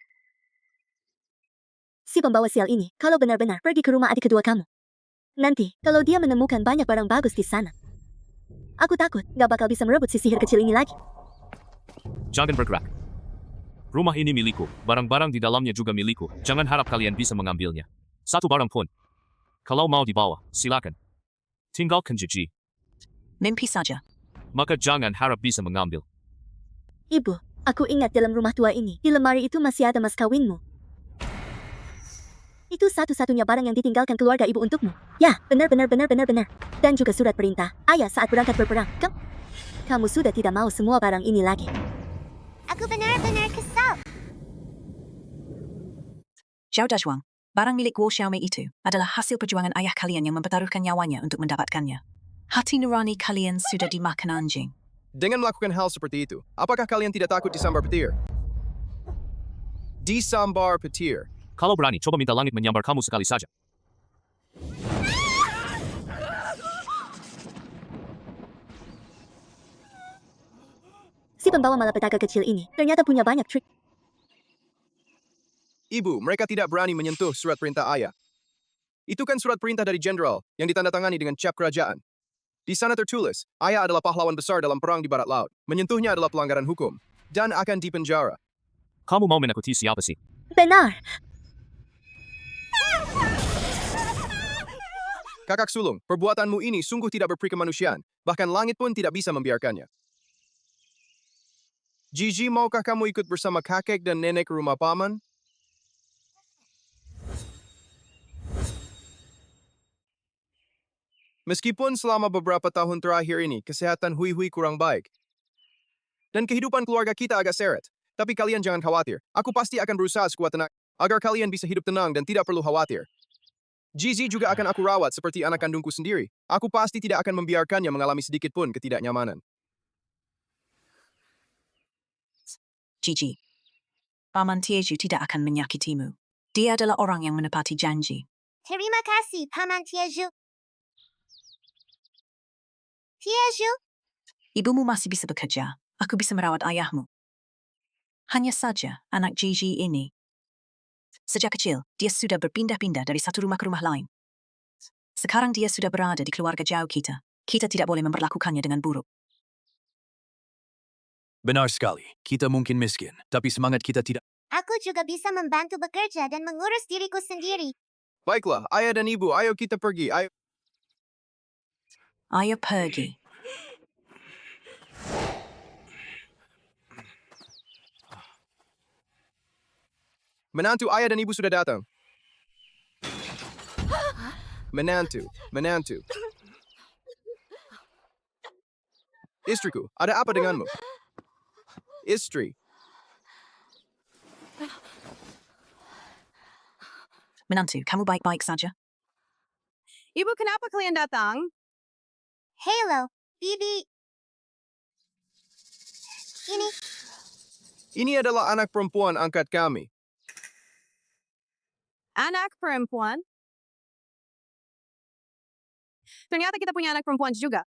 Si pembawa sial ini, kalau benar-benar pergi ke rumah adik kedua kamu. Nanti, kalau dia menemukan banyak barang bagus di sana, aku takut gak bakal bisa merebut si sihir kecil ini lagi. Jangan bergerak. Rumah ini milikku, barang-barang di dalamnya juga milikku. Jangan harap kalian bisa mengambilnya. Satu barang pun. Kalau mau dibawa, silakan. Tinggalkan Gigi. Mimpi saja. Maka jangan harap bisa mengambil. Ibu, aku ingat dalam rumah tua ini, di lemari itu masih ada mas kawinmu. Itu satu-satunya barang yang ditinggalkan keluarga ibu untukmu. Ya, benar. Dan juga surat perintah ayah saat berangkat berperang. Kamu sudah tidak mau semua barang ini lagi. Aku benar-benar kesal. Zhao Dazhuang, barang milik Wu Xiaomei itu adalah hasil perjuangan ayah kalian yang mempertaruhkan nyawanya untuk mendapatkannya. Hati nurani kalian sudah dimakan anjing. Dengan melakukan hal seperti itu, apakah kalian tidak takut disambar petir? Disambar petir. Kalau berani, coba minta langit menyambar kamu sekali saja. Si pembawa malapetaka kecil ini ternyata punya banyak trik. Ibu, mereka tidak berani menyentuh surat perintah ayah. Itu kan surat perintah dari jenderal yang ditandatangani dengan cap kerajaan. Di sana tertulis, ayah adalah pahlawan besar dalam perang di barat laut. Menyentuhnya adalah pelanggaran hukum dan akan dipenjara. Kamu mau menakuti siapa sih? Benar. Kakak sulung, perbuatanmu ini sungguh tidak berperi kemanusiaan. Bahkan langit pun tidak bisa membiarkannya. Gigi, maukah kamu ikut bersama kakek dan nenek ke rumah paman? Meskipun selama beberapa tahun terakhir ini, kesehatan Hui kurang baik. Dan kehidupan keluarga kita agak seret. Tapi kalian jangan khawatir. Aku pasti akan berusaha sekuat tenaga agar kalian bisa hidup tenang dan tidak perlu khawatir. Gigi juga akan aku rawat seperti anak kandungku sendiri. Aku pasti tidak akan membiarkannya mengalami sedikit pun ketidaknyamanan. Gigi, Paman Tieju tidak akan menyakitimu. Dia adalah orang yang menepati janji. Terima kasih, Paman Tieju. Tieju, Ibumu masih bisa bekerja. Aku bisa merawat ayahmu. Hanya saja, anak Gigi ini. Sejak kecil, dia sudah berpindah-pindah dari satu rumah ke rumah lain. Sekarang dia sudah berada di keluarga jauh kita. Kita tidak boleh memperlakukannya dengan buruk. Benar sekali. Kita mungkin miskin, tapi semangat kita tidak. aku juga bisa membantu bekerja dan mengurus diriku sendiri. Baiklah, ayah dan ibu, ayo kita pergi. Ayo. Ayo pergi. Menantu ayah dan ibu sudah datang. Menantu. Istriku, ada apa denganmu? Istri. Menantu, kamu baik-baik saja? Ibu, kenapa kalian datang? Halo, Bibi. Ini adalah anak perempuan angkat kami. Anak perempuan? Ternyata kita punya anak perempuan juga.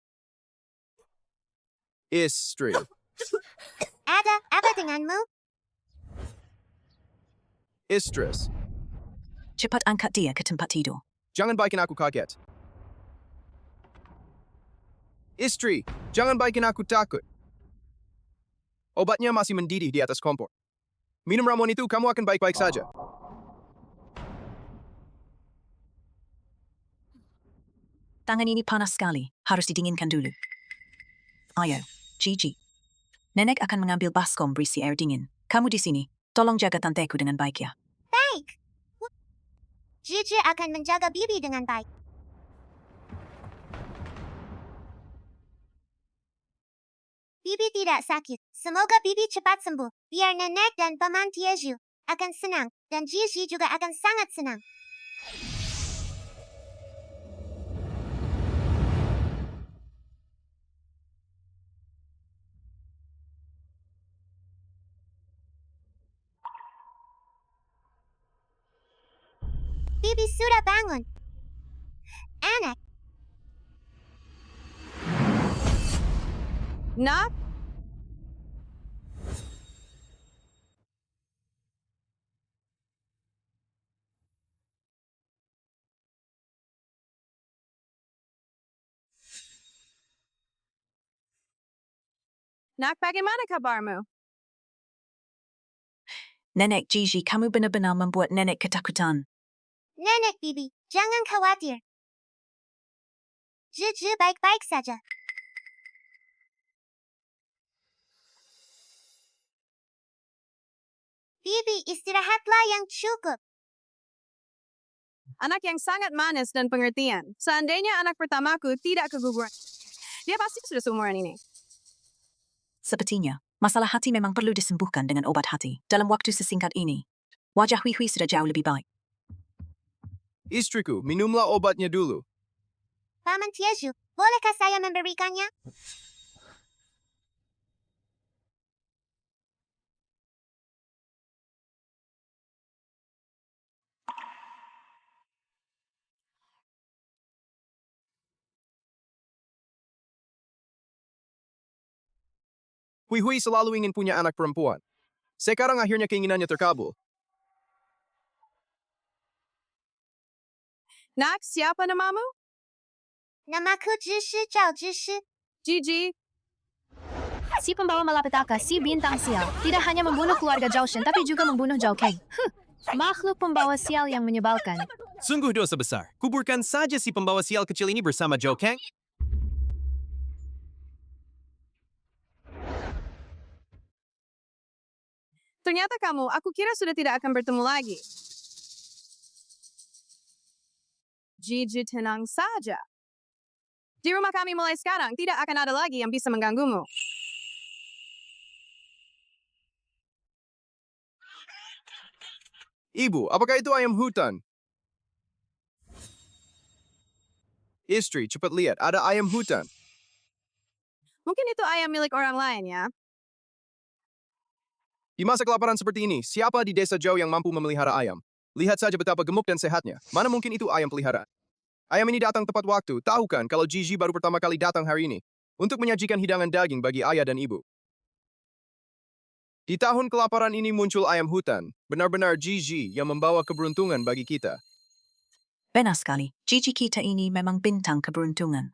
Istri. Ada apa denganmu? Istris. Cepat angkat dia ke tempat tidur. Jangan bikin aku kaget. Istri, jangan bikin aku takut. Obatnya masih mendidih di atas kompor. Minum ramuan itu, kamu akan baik-baik saja. Tangan ini panas sekali. Harus didinginkan dulu. Ayo, Gigi. Nenek akan mengambil baskom berisi air dingin. Kamu di sini. Tolong jaga tanteku dengan baik ya. Baik. Gigi akan menjaga Bibi dengan baik. Bibi tidak sakit. Semoga Bibi cepat sembuh. Biar Nenek dan Paman Tieju akan senang. Dan Gigi juga akan sangat senang. Bibi sudah bangun. Anak. Nak? Nak, bagaimana kabarmu? Nenek Gigi, kamu benar-benar membuat nenek ketakutan. Nenek Bibi, jangan khawatir. Jujur baik-baik saja. Bibi, istirahatlah yang cukup. Anak yang sangat manis dan pengertian. Seandainya anak pertamaku tidak keguguran, dia pasti sudah seumuran ini. Sepertinya, masalah hati memang perlu disembuhkan dengan obat hati. Dalam waktu sesingkat ini, wajah Hui Hui sudah jauh lebih baik. Istriku, minumlah obatnya dulu. Paman Tieju, bolehkah saya memberikannya? Hui Hui selalu ingin punya anak perempuan. Sekarang akhirnya keinginannya terkabul. Nak, siapa namamu? Namaku Jishi Zhao Jishi. Gigi. Si pembawa malapetaka, si bintang sial, tidak hanya membunuh keluarga Zhao Shen, tapi juga membunuh Zhao Kang. Makhluk pembawa sial yang menyebalkan. Sungguh dosa besar. Kuburkan saja si pembawa sial kecil ini bersama Zhao Kang. Ternyata kamu, aku kira sudah tidak akan bertemu lagi. Gigi, tenang saja. Di rumah kami mulai sekarang, tidak akan ada lagi yang bisa mengganggumu. Ibu, apakah itu ayam hutan? Istri, cepat lihat, ada ayam hutan. Mungkin itu ayam milik orang lain ya. Di masa kelaparan seperti ini, siapa di desa Zhao yang mampu memelihara ayam? Lihat saja betapa gemuk dan sehatnya. Mana mungkin itu ayam peliharaan? Ayam ini datang tepat waktu. Tahu kan kalau Gigi baru pertama kali datang hari ini untuk menyajikan hidangan daging bagi ayah dan ibu. Di tahun kelaparan ini muncul ayam hutan. Benar-benar Gigi yang membawa keberuntungan bagi kita. Benar sekali, Gigi kita ini memang bintang keberuntungan.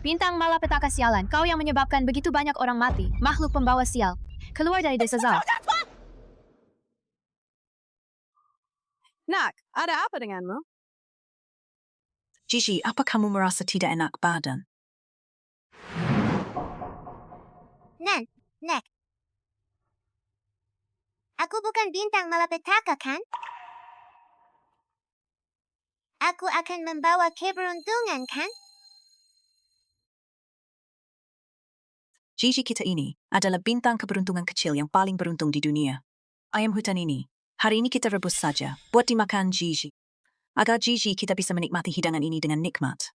Bintang malapetaka sialan, kau yang menyebabkan begitu banyak orang mati. Makhluk pembawa sial. Keluar dari desa Zhao. Nak, ada apa denganmu? Gigi, apa kamu merasa tidak enak badan? Nek. Aku bukan bintang malapetaka kan? Aku akan membawa keberuntungan kan? Gigi kita ini adalah bintang keberuntungan kecil yang paling beruntung di dunia. Ayam hutan ini, hari ini kita rebus saja, buat dimakan Gigi. Agar Gigi kita bisa menikmati hidangan ini dengan nikmat.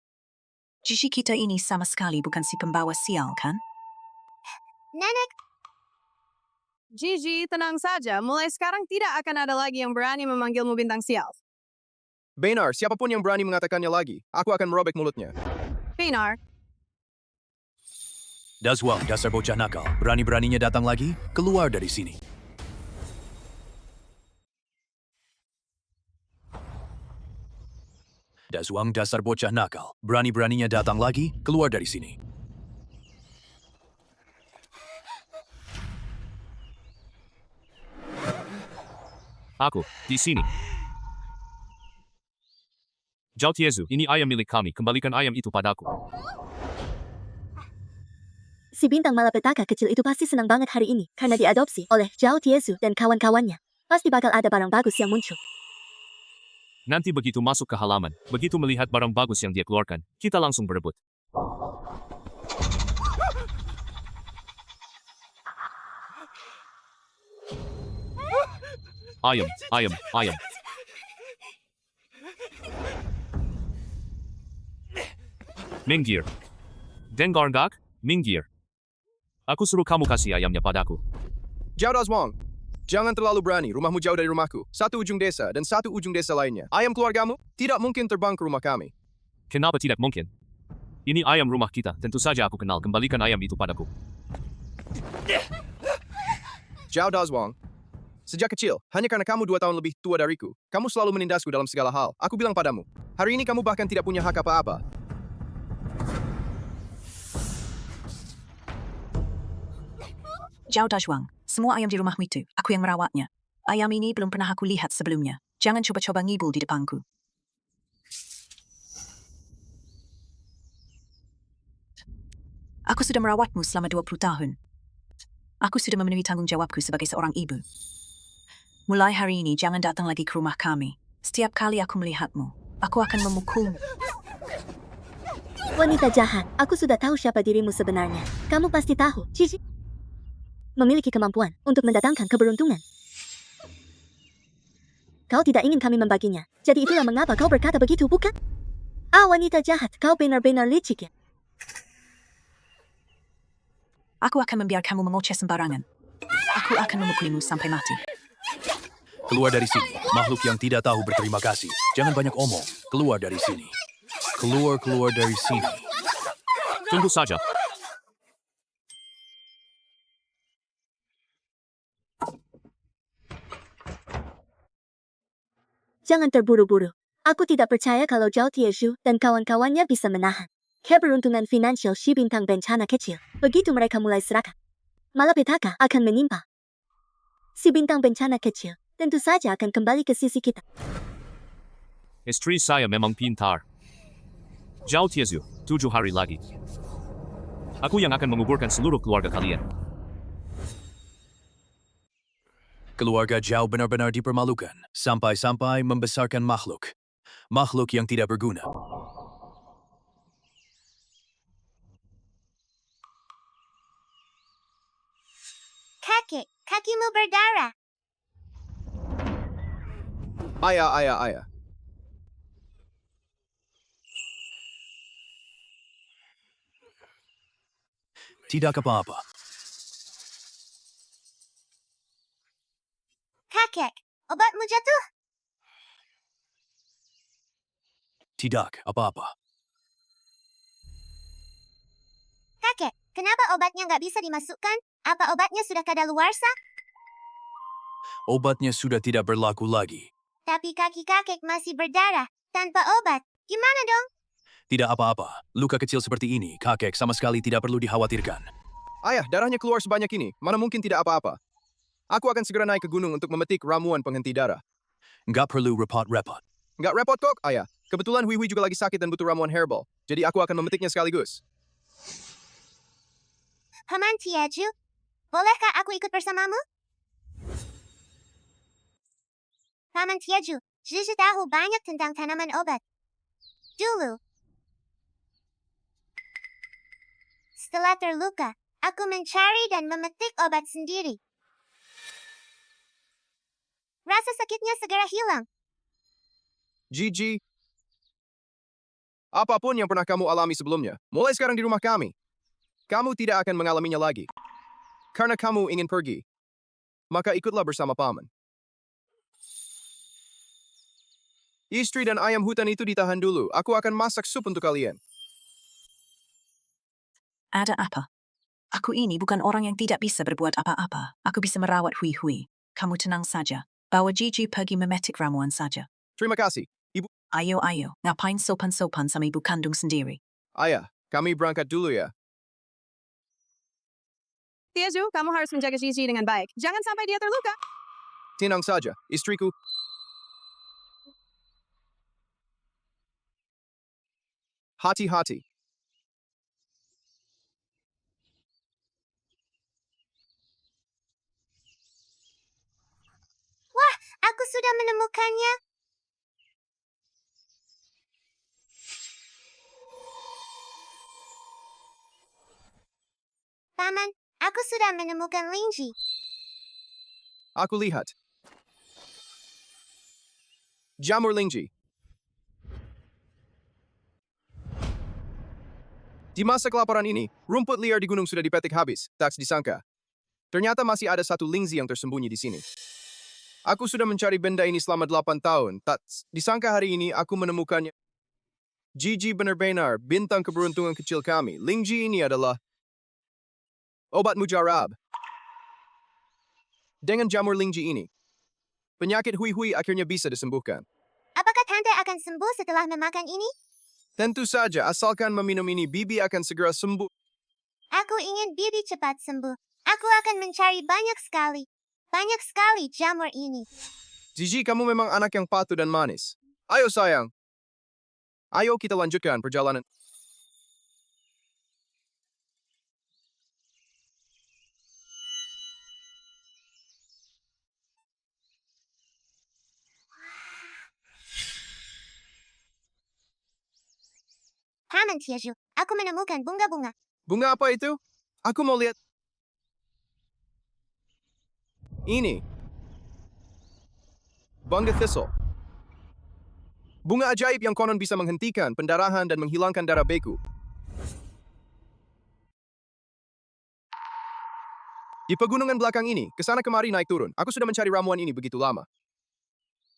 Gigi kita ini sama sekali bukan si pembawa sial, kan? Nenek, Gigi, tenang saja. Mulai sekarang tidak akan ada lagi yang berani memanggilmu bintang sial. Benar, siapapun yang berani mengatakannya lagi, aku akan merobek mulutnya. Benar. Dazwang, dasar bocah nakal. Berani-beraninya datang lagi? Keluar dari sini. Dazwang, dasar bocah nakal. Berani-beraninya datang lagi? Keluar dari sini. Aku, di sini. Zhao Tiezu, ini ayam milik kami. Kembalikan ayam itu padaku. Si bintang malapetaka kecil itu pasti senang banget hari ini karena diadopsi oleh Zhao Tiezu dan kawan-kawannya. Pasti bakal ada barang bagus yang muncul. Nanti begitu masuk ke halaman, begitu melihat barang bagus yang dia keluarkan, kita langsung berebut. Ayam, ayam, ayam. Minggir. Dengar gak? Minggir. Aku suruh kamu kasih ayamnya padaku. Zhao Dazwang, jangan terlalu berani. Rumahmu jauh dari rumahku. Satu ujung desa dan satu ujung desa lainnya. Ayam keluargamu tidak mungkin terbang ke rumah kami. Kenapa tidak mungkin? Ini ayam rumah kita. Tentu saja aku kenal. Kembalikan ayam itu padaku. Zhao Dazwang, sejak kecil, hanya karena kamu 2 tahun lebih tua dariku, kamu selalu menindasku dalam segala hal. Aku bilang padamu, hari ini kamu bahkan tidak punya hak apa-apa. Zhao Dazwang, semua ayam di rumahmu itu, aku yang merawatnya. Ayam ini belum pernah aku lihat sebelumnya. Jangan coba-coba ngibul di depanku. Aku sudah merawatmu selama 20 tahun. Aku sudah memenuhi tanggung jawabku sebagai seorang ibu. Mulai hari ini jangan datang lagi ke rumah kami. Setiap kali aku melihatmu, aku akan memukulmu. Wanita jahat, aku sudah tahu siapa dirimu sebenarnya. Kamu pasti tahu, Gigi memiliki kemampuan untuk mendatangkan keberuntungan. Kau tidak ingin kami membaginya, jadi itulah mengapa kau berkata begitu, bukan? Ah, wanita jahat, kau benar-benar licik ya. Aku akan membiarkanmu mengoceh sembarangan. Aku akan memukulimu sampai mati. Keluar dari sini, makhluk yang tidak tahu berterima kasih. Jangan banyak omong. Keluar dari sini. Keluar dari sini. Tunggu saja. Jangan terburu-buru. Aku tidak percaya kalau Zhao Tiezhu dan kawan-kawannya bisa menahan keberuntungan finansial si bintang bencana kecil. Begitu mereka mulai serakah, malapetaka akan menimpa. Si bintang bencana kecil tentu saja akan kembali ke sisi kita. Istri saya memang pintar. Zhao Tiezhu, 7 hari lagi. Aku yang akan menguburkan seluruh keluarga kalian. Keluarga Zhao benar-benar dipermalukan, sampai-sampai membesarkan makhluk. Makhluk yang tidak berguna. Kakek, kakimu berdarah. Ayah. Tidak apa-apa. Kakek, obatmu jatuh. Tidak apa-apa. Kakek, kenapa obatnya nggak bisa dimasukkan? Apa obatnya sudah kadaluarsa? Obatnya sudah tidak berlaku lagi. Tapi kaki kakek masih berdarah, tanpa obat. Gimana dong? Tidak apa-apa. Luka kecil seperti ini, kakek sama sekali tidak perlu dikhawatirkan. Ayah, darahnya keluar sebanyak ini. Mana mungkin tidak apa-apa. Aku akan segera naik ke gunung untuk memetik ramuan penghenti darah. Nggak perlu repot-repot. Nggak repot kok, ayah. Kebetulan Hui juga lagi sakit dan butuh ramuan herbal. Jadi aku akan memetiknya sekaligus. Paman Tiezhu, bolehkah aku ikut bersamamu? Paman Tiezhu, Gigi tahu banyak tentang tanaman obat. Dulu, setelah terluka, aku mencari dan memetik obat sendiri. Rasa sakitnya segera hilang. Gigi, apapun yang pernah kamu alami sebelumnya, mulai sekarang di rumah kami, kamu tidak akan mengalaminya lagi. Karena kamu ingin pergi, maka ikutlah bersama paman. Istri dan ayam hutan itu ditahan dulu. Aku akan masak sup untuk kalian. Ada apa? Aku ini bukan orang yang tidak bisa berbuat apa-apa. Aku bisa merawat Hui. Kamu tenang saja. Bawa Gigi pergi memetik ramuan saja. Terima kasih, Ibu. Ayo. Ngapain sopan-sopan sama ibu kandung sendiri? Ayah, kami berangkat dulu ya. Tiezhu, kamu harus menjaga Gigi dengan baik. Jangan sampai dia terluka. Tenang saja, istriku. Hati-hati. Wah, aku sudah menemukannya. Paman, aku sudah menemukan Lingji. Aku lihat. Jamur Lingji. Di masa kelaparan ini, rumput liar di gunung sudah dipetik habis, tak disangka. Ternyata masih ada satu Lingzi yang tersembunyi di sini. Aku sudah mencari benda ini selama 8 tahun, tak disangka hari ini aku menemukannya. Gigi benar-benar bintang keberuntungan kecil kami. Lingji ini adalah obat mujarab. Dengan jamur Lingji ini, penyakit Hui akhirnya bisa disembuhkan. Apakah tante akan sembuh setelah memakan ini? Tentu saja, asalkan meminum ini, Bibi akan segera sembuh. Aku ingin Bibi cepat sembuh. Aku akan mencari banyak sekali jamur ini. Gigi, kamu memang anak yang patuh dan manis. Ayo sayang. Ayo kita lanjutkan perjalanan. Paman Tiaju, aku menemukan bunga-bunga. Bunga apa itu? Aku mau lihat. Ini. Bunga thistle. Bunga ajaib yang konon bisa menghentikan pendarahan dan menghilangkan darah beku. Di pegunungan belakang ini, kesana kemari naik turun. Aku sudah mencari ramuan ini begitu lama.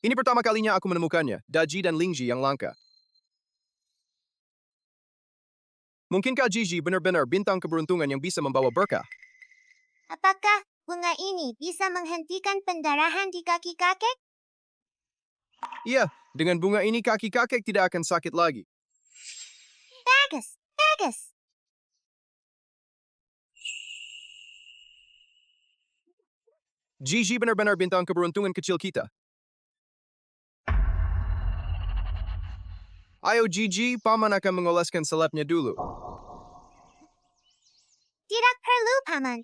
Ini pertama kalinya aku menemukannya, Daji dan Lingji yang langka. Mungkinkah Gigi benar-benar bintang keberuntungan yang bisa membawa berkah? Apakah bunga ini bisa menghentikan pendarahan di kaki kakek? Iya, dengan bunga ini kaki kakek tidak akan sakit lagi. Bagus, bagus. Gigi benar-benar bintang keberuntungan kecil kita. Ayo Gigi, Paman akan mengoleskan selapnya dulu. Tidak perlu, Paman.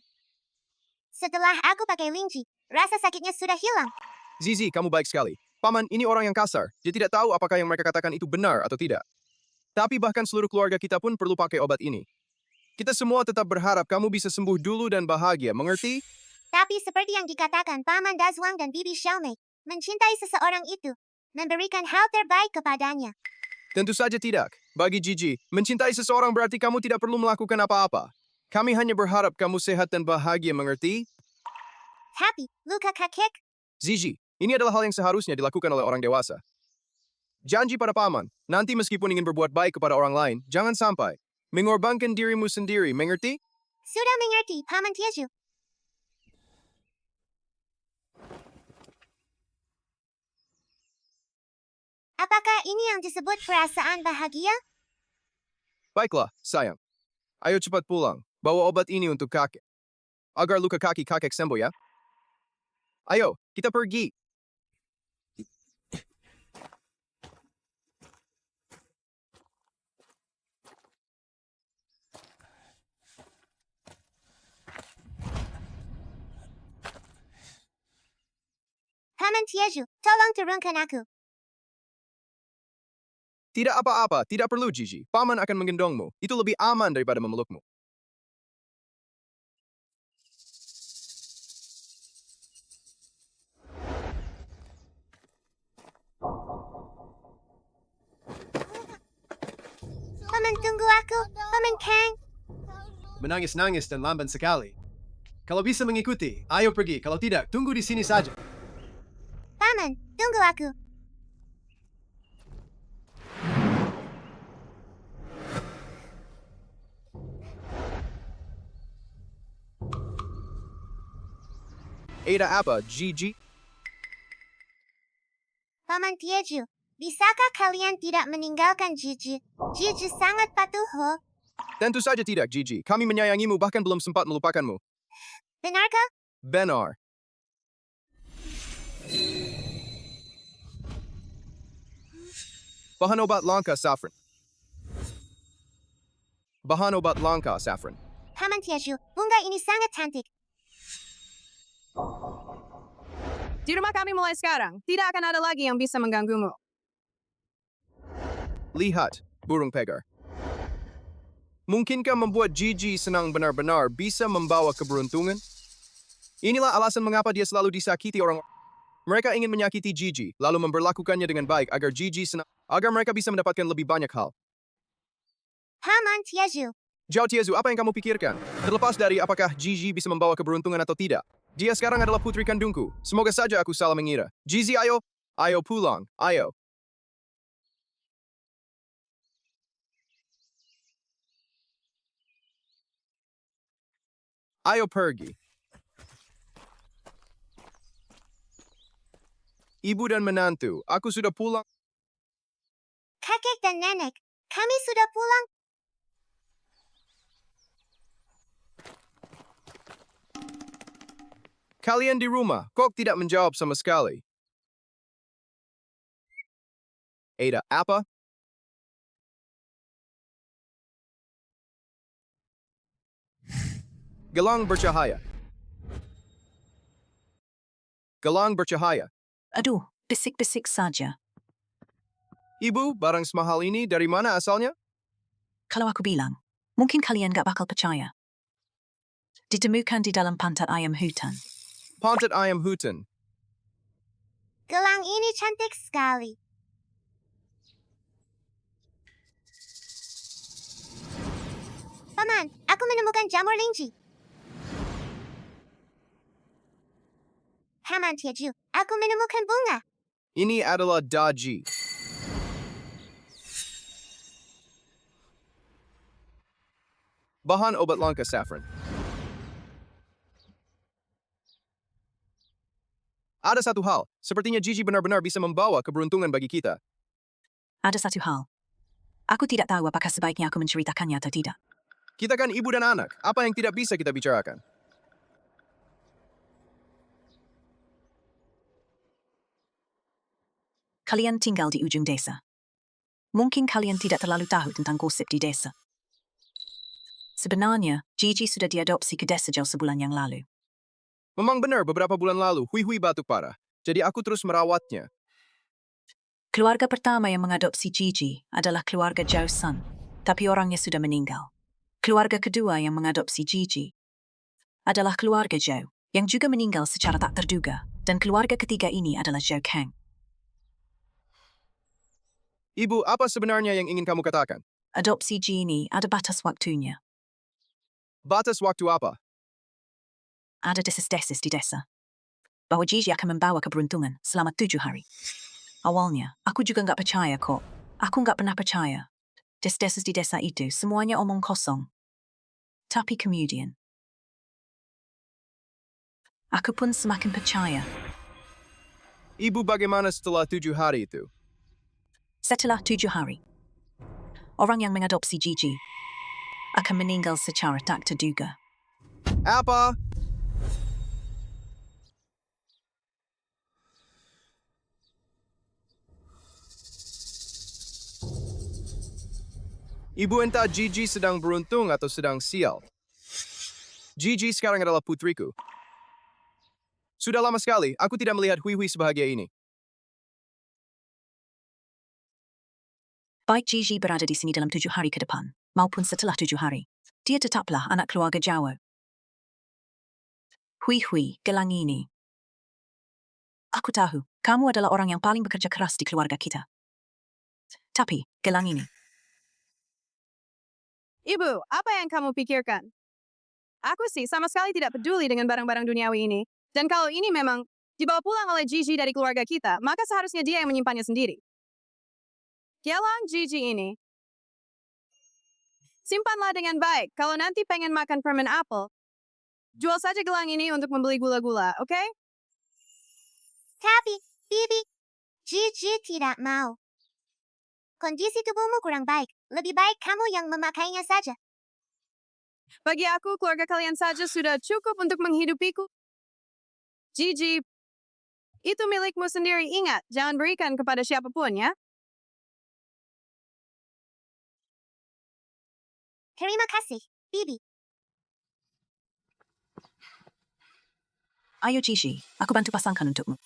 Setelah aku pakai Lingji, rasa sakitnya sudah hilang. Zizi, kamu baik sekali. Paman, ini orang yang kasar. Dia tidak tahu apakah yang mereka katakan itu benar atau tidak. Tapi bahkan seluruh keluarga kita pun perlu pakai obat ini. Kita semua tetap berharap kamu bisa sembuh dulu dan bahagia, mengerti? Tapi seperti yang dikatakan Paman Dazuang dan Bibi Xiaomei, mencintai seseorang itu, memberikan hal terbaik kepadanya. Tentu saja tidak. Bagi Gigi, mencintai seseorang berarti kamu tidak perlu melakukan apa-apa. Kami hanya berharap kamu sehat dan bahagia, mengerti? Tapi, luka kakek, Zizi, ini adalah hal yang seharusnya dilakukan oleh orang dewasa. Janji pada Paman, nanti meskipun ingin berbuat baik kepada orang lain, jangan sampai mengorbankan dirimu sendiri, mengerti? sudah mengerti, Paman Tiaju. Apakah ini yang disebut perasaan bahagia? Baiklah, sayang. Ayo cepat pulang. Bawa obat ini untuk kakek. Agar luka kaki kakek sembuh ya. Ayo, kita pergi. Paman Tiaju, tolong turunkan aku. Tidak apa-apa, tidak perlu Gigi. Paman akan menggendongmu. Itu lebih aman daripada memelukmu. Paman tunggu aku, Paman Kang. Menangis-nangis dan lamban sekali. Kalau bisa mengikuti, ayo pergi. Kalau tidak, tunggu di sini saja. Paman, tunggu aku. Ada apa, Gigi? Paman Tiaju, bisakah kalian tidak meninggalkan Gigi? Gigi sangat patuh, ho. Tentu saja tidak, Gigi. Kami menyayangimu bahkan belum sempat melupakanmu. Benarkah? Benar. Bahan obat langka saffron. Bahan obat langka saffron. Paman Tiaju, bunga ini sangat cantik. Di rumah kami mulai sekarang, tidak akan ada lagi yang bisa mengganggumu. Lihat, burung pegar. Mungkinkah membuat Gigi senang benar-benar bisa membawa keberuntungan? Inilah alasan mengapa dia selalu disakiti orang. Mereka ingin menyakiti Gigi, lalu memperlakukannya dengan baik agar Gigi senang, agar mereka bisa mendapatkan lebih banyak hal. Paman Tiaju, Zhao Tiezu, apa yang kamu pikirkan? Terlepas dari apakah Gigi bisa membawa keberuntungan atau tidak. Dia sekarang adalah putri kandungku. Semoga saja aku salah mengira. Gigi, ayo. Ayo pulang. Ayo. Ayo pergi. Ibu dan menantu, aku sudah pulang. kakek dan nenek, kami sudah pulang. Kalian di rumah, kok tidak menjawab sama sekali? Ada apa? Gelang bercahaya. Gelang bercahaya. Aduh, bisik-bisik saja. Ibu, barang semahal ini dari mana asalnya? Kalau aku bilang, mungkin kalian gak bakal percaya. Ditemukan di dalam pantat ayam hutan. Pantat ayam hutan. Gelang ini cantik sekali. Paman, aku menemukan jamur linci. Paman Tiaju, aku menemukan bunga. Ini adalah daji. Bahan obat langka saffron. Ada satu hal, sepertinya Gigi benar-benar bisa membawa keberuntungan bagi kita. Ada satu hal. Aku tidak tahu apakah sebaiknya aku menceritakannya atau tidak. Kita kan ibu dan anak, apa yang tidak bisa kita bicarakan? Kalian tinggal di ujung desa. Mungkin kalian tidak terlalu tahu tentang gosip di desa. Sebenarnya, Gigi sudah diadopsi ke desa jauh sebulan yang lalu. Memang benar beberapa bulan lalu, Hui batuk parah. Jadi aku terus merawatnya. Keluarga pertama yang mengadopsi Gigi adalah keluarga Zhao Sun, tapi orangnya sudah meninggal. Keluarga kedua yang mengadopsi Gigi adalah keluarga Zhao, yang juga meninggal secara tak terduga, dan keluarga ketiga ini adalah Zhao Kang. Ibu, apa sebenarnya yang ingin kamu katakan? Adopsi Gini ada batas waktunya. Batas waktu apa? Ada desis-desis di desa. Bahwa Gigi akan membawa keberuntungan selama 7 hari. Awalnya, aku juga nggak percaya kok. Aku nggak pernah percaya. Desis-desis di desa itu semuanya omong kosong. Tapi kemudian, aku pun semakin percaya. Ibu bagaimana setelah 7 hari itu? Setelah 7 hari, orang yang mengadopsi Gigi akan meninggal secara tak terduga. Apa? Ibu entah Gigi sedang beruntung atau sedang sial. Gigi sekarang adalah putriku. Sudah lama sekali, aku tidak melihat Hui sebahagia ini. Baik Gigi berada di sini dalam 7 hari ke depan, maupun setelah 7 hari, dia tetaplah anak keluarga Jawa. Hui, gelang ini. Aku tahu, kamu adalah orang yang paling bekerja keras di keluarga kita. Tapi, gelang ini. Ibu, apa yang kamu pikirkan? Aku sih sama sekali tidak peduli dengan barang-barang duniawi ini. Dan kalau ini memang dibawa pulang oleh Gigi dari keluarga kita, maka seharusnya dia yang menyimpannya sendiri. Gelang Gigi ini. Simpanlah dengan baik. Kalau nanti pengen makan permen apel, jual saja gelang ini untuk membeli gula-gula, oke? Tapi, Bibi, Gigi tidak mau. Kondisi tubuhmu kurang baik. Lebih baik kamu yang memakainya saja. Bagi aku, keluarga kalian saja sudah cukup untuk menghidupiku. Gigi, itu milikmu sendiri. Ingat, jangan berikan kepada siapapun ya. Terima kasih, Bibi. Ayo Gigi, aku bantu pasangkan untukmu.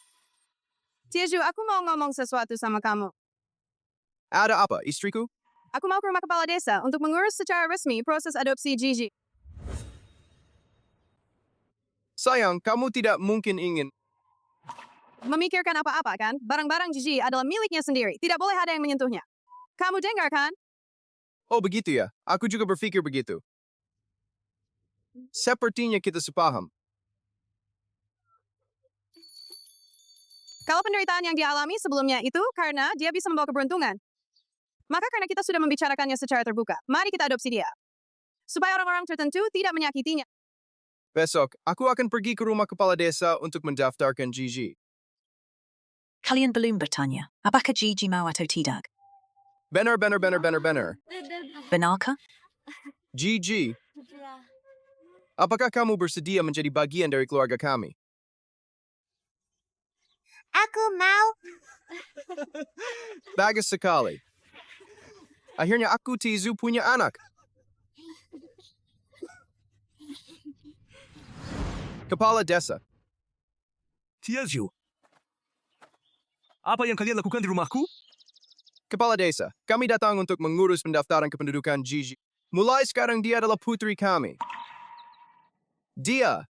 Tiaju, aku mau ngomong sesuatu sama kamu. Ada apa, istriku? Aku mau ke rumah kepala desa untuk mengurus secara resmi proses adopsi Gigi. Sayang, kamu tidak mungkin ingin. Memikirkan apa-apa kan? Barang-barang Gigi adalah miliknya sendiri. Tidak boleh ada yang menyentuhnya. Kamu dengar kan? Oh begitu ya, aku juga berpikir begitu. Sepertinya kita sepaham. Kalau penderitaan yang dia alami sebelumnya itu karena dia bisa membawa keberuntungan. Maka karena kita sudah membicarakannya secara terbuka, mari kita adopsi dia. Supaya orang-orang tertentu tidak menyakitinya. Besok, aku akan pergi ke rumah kepala desa untuk mendaftarkan Gigi. Kalian belum bertanya, apakah Gigi mau atau tidak? Benar. Benarkah? Gigi, apakah kamu bersedia menjadi bagian dari keluarga kami? Aku mau. Bagus sekali. Akhirnya aku Tizu punya anak. Kepala desa. Tiaju, apa yang kalian lakukan di rumahku? Kepala Desa, kami datang untuk mengurus pendaftaran kependudukan Gigi. Mulai sekarang dia adalah putri kami. Dia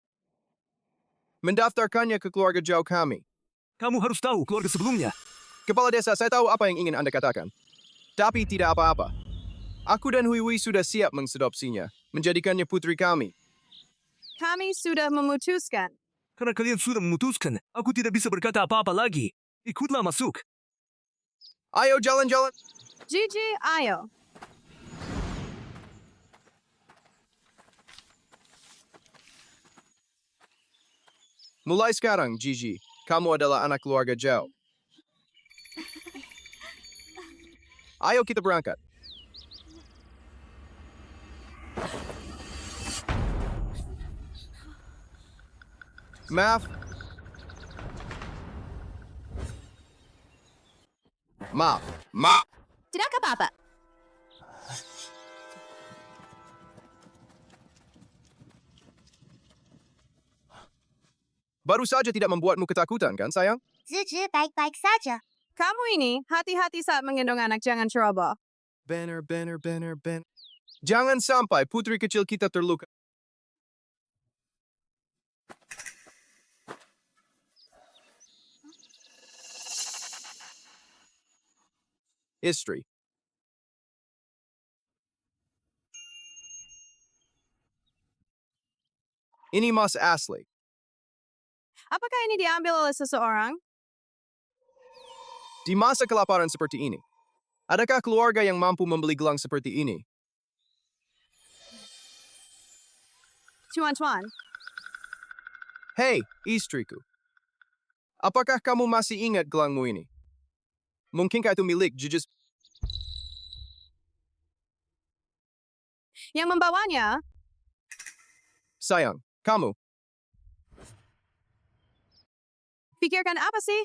mendaftarkannya ke keluarga jauh kami. Kamu harus tahu keluarga sebelumnya. Kepala Desa, saya tahu apa yang ingin Anda katakan. Tapi tidak apa-apa. Aku dan Hui sudah siap mengadopsinya, menjadikannya putri kami. Kami sudah memutuskan. Karena kalian sudah memutuskan, aku tidak bisa berkata apa-apa lagi. Ikutlah masuk. Ayo jalan-jalan. Gigi, ayo. Mulai sekarang, Gigi, kamu adalah anak keluarga jauh. Ayo kita berangkat. Maaf. Maaf. Maaf. Tidak apa-apa. Baru saja tidak membuatmu ketakutan, kan sayang? Zuzu baik-baik saja. Kamu ini hati-hati saat menggendong anak, jangan ceroboh. Banner. Jangan sampai putri kecil kita terluka. Istri. Ini mas asli. Apakah ini diambil oleh seseorang? Di masa kelaparan seperti ini, adakah keluarga yang mampu membeli gelang seperti ini? Cuan-cuan. Hei, istriku. Apakah kamu masih ingat gelangmu ini? Mungkinkah itu milik Jujus? Yang membawanya, Sayang, kamu. pikirkan apa sih?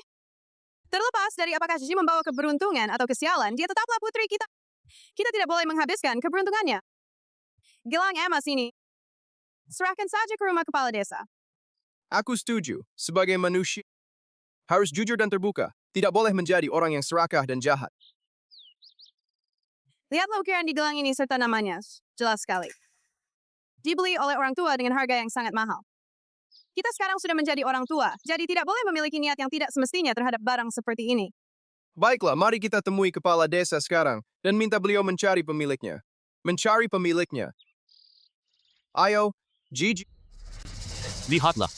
Terlepas dari apakah Gigi membawa keberuntungan atau kesialan, dia tetaplah putri kita. Kita tidak boleh menghabiskan keberuntungannya. Gelang emas ini, serahkan saja ke rumah kepala desa. Aku setuju. Sebagai manusia, harus jujur dan terbuka. Tidak boleh menjadi orang yang serakah dan jahat. Lihatlah ukiran di gelang ini serta namanya. Jelas sekali. Dibeli oleh orang tua dengan harga yang sangat mahal. Kita sekarang sudah menjadi orang tua, jadi tidak boleh memiliki niat yang tidak semestinya terhadap barang seperti ini. Baiklah, mari kita temui kepala desa sekarang dan minta beliau mencari pemiliknya. Mencari pemiliknya. Ayo, Gigi. Lihatlah.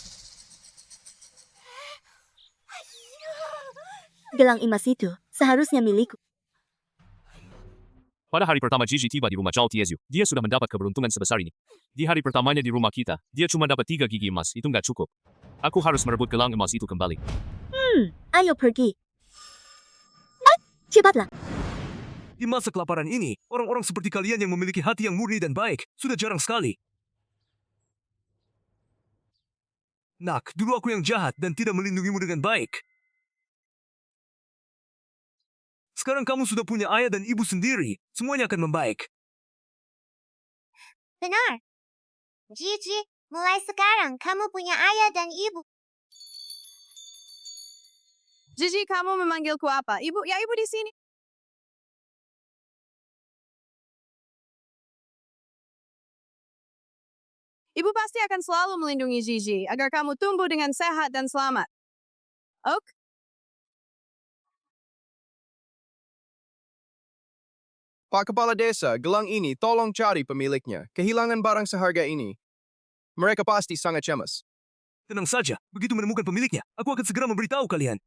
Gelang emas itu seharusnya milikku. Pada hari pertama Gigi tiba di rumah Zhao Tiezu, dia sudah mendapat keberuntungan sebesar ini. Di hari pertamanya di rumah kita, dia cuma dapat 3 gigi emas, itu nggak cukup. Aku harus merebut gelang emas itu kembali. Ayo pergi. Cepatlah. Di masa kelaparan ini, orang-orang seperti kalian yang memiliki hati yang murni dan baik sudah jarang sekali. Nak, dulu aku yang jahat dan tidak melindungimu dengan baik. Sekarang kamu sudah punya ayah dan ibu sendiri. Semuanya akan membaik. Benar. Gigi, mulai sekarang kamu punya ayah dan ibu. Gigi, kamu memanggilku apa? Ibu, ya ibu di sini. Ibu pasti akan selalu melindungi Gigi agar kamu tumbuh dengan sehat dan selamat. Ok? Pak Kepala Desa, gelang ini tolong cari pemiliknya. Kehilangan barang seharga ini. Mereka pasti sangat cemas. Tenang saja, begitu menemukan pemiliknya, aku akan segera memberitahu kalian.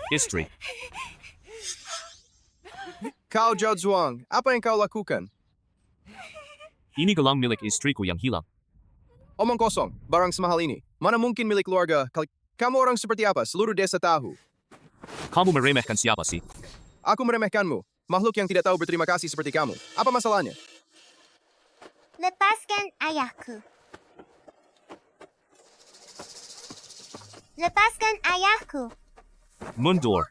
Istri. Kau Zhao Zhuang, apa yang kau lakukan? Ini gelang milik istriku yang hilang. Omong kosong, barang semahal ini. Mana mungkin milik keluarga? Kamu orang seperti apa? Seluruh desa tahu. Kamu meremehkan siapa sih? Aku meremehkanmu. Makhluk yang tidak tahu berterima kasih seperti kamu. Apa masalahnya? Lepaskan ayahku. Lepaskan ayahku. Mundur.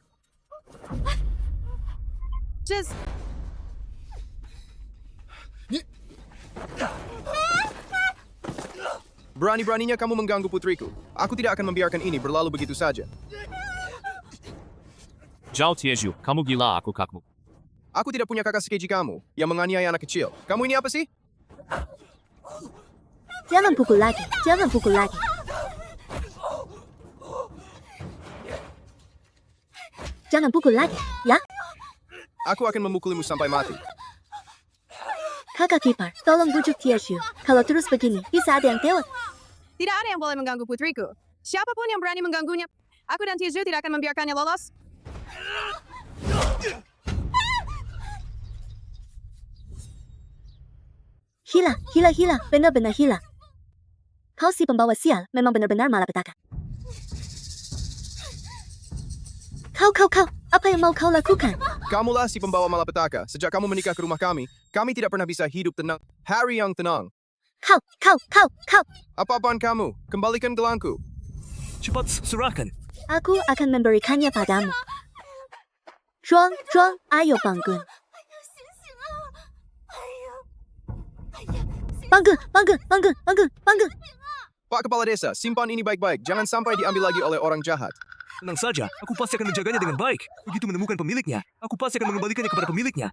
Just Berani-beraninya kamu mengganggu putriku. Aku tidak akan membiarkan ini berlalu begitu saja. Zhao Tieju, kamu gila aku kakmu. Aku tidak punya kakak sekeji kamu yang menganiaya anak kecil. Kamu ini apa sih? Jangan pukul lagi, jangan pukul lagi. Jangan pukul lagi, ya? Aku akan memukulimu sampai mati. Kakak Kipar, tolong bujuk Tieju. Kalau terus begini, bisa ada yang tewas. Tidak ada yang boleh mengganggu putriku. Siapapun yang berani mengganggunya, aku dan Tieju tidak akan membiarkannya lolos. Hila, benar-benar hila. Kau si pembawa sial, memang benar-benar malapetaka. Kau, apa yang mau kau lakukan? Kamulah si pembawa malapetaka. Sejak kamu menikah ke rumah kami tidak pernah bisa hidup tenang. Hari yang tenang. Kau. Apa-apaan kamu? Kembalikan gelangku. Cepat serahkan. Aku akan memberikannya padamu. Zhuang, ayo bangun. Bangun. Pak Kepala Desa, simpan ini baik-baik. Jangan sampai diambil lagi oleh orang jahat. Tenang saja, aku pasti akan menjaganya dengan baik. Begitu menemukan pemiliknya, aku pasti akan mengembalikannya kepada pemiliknya.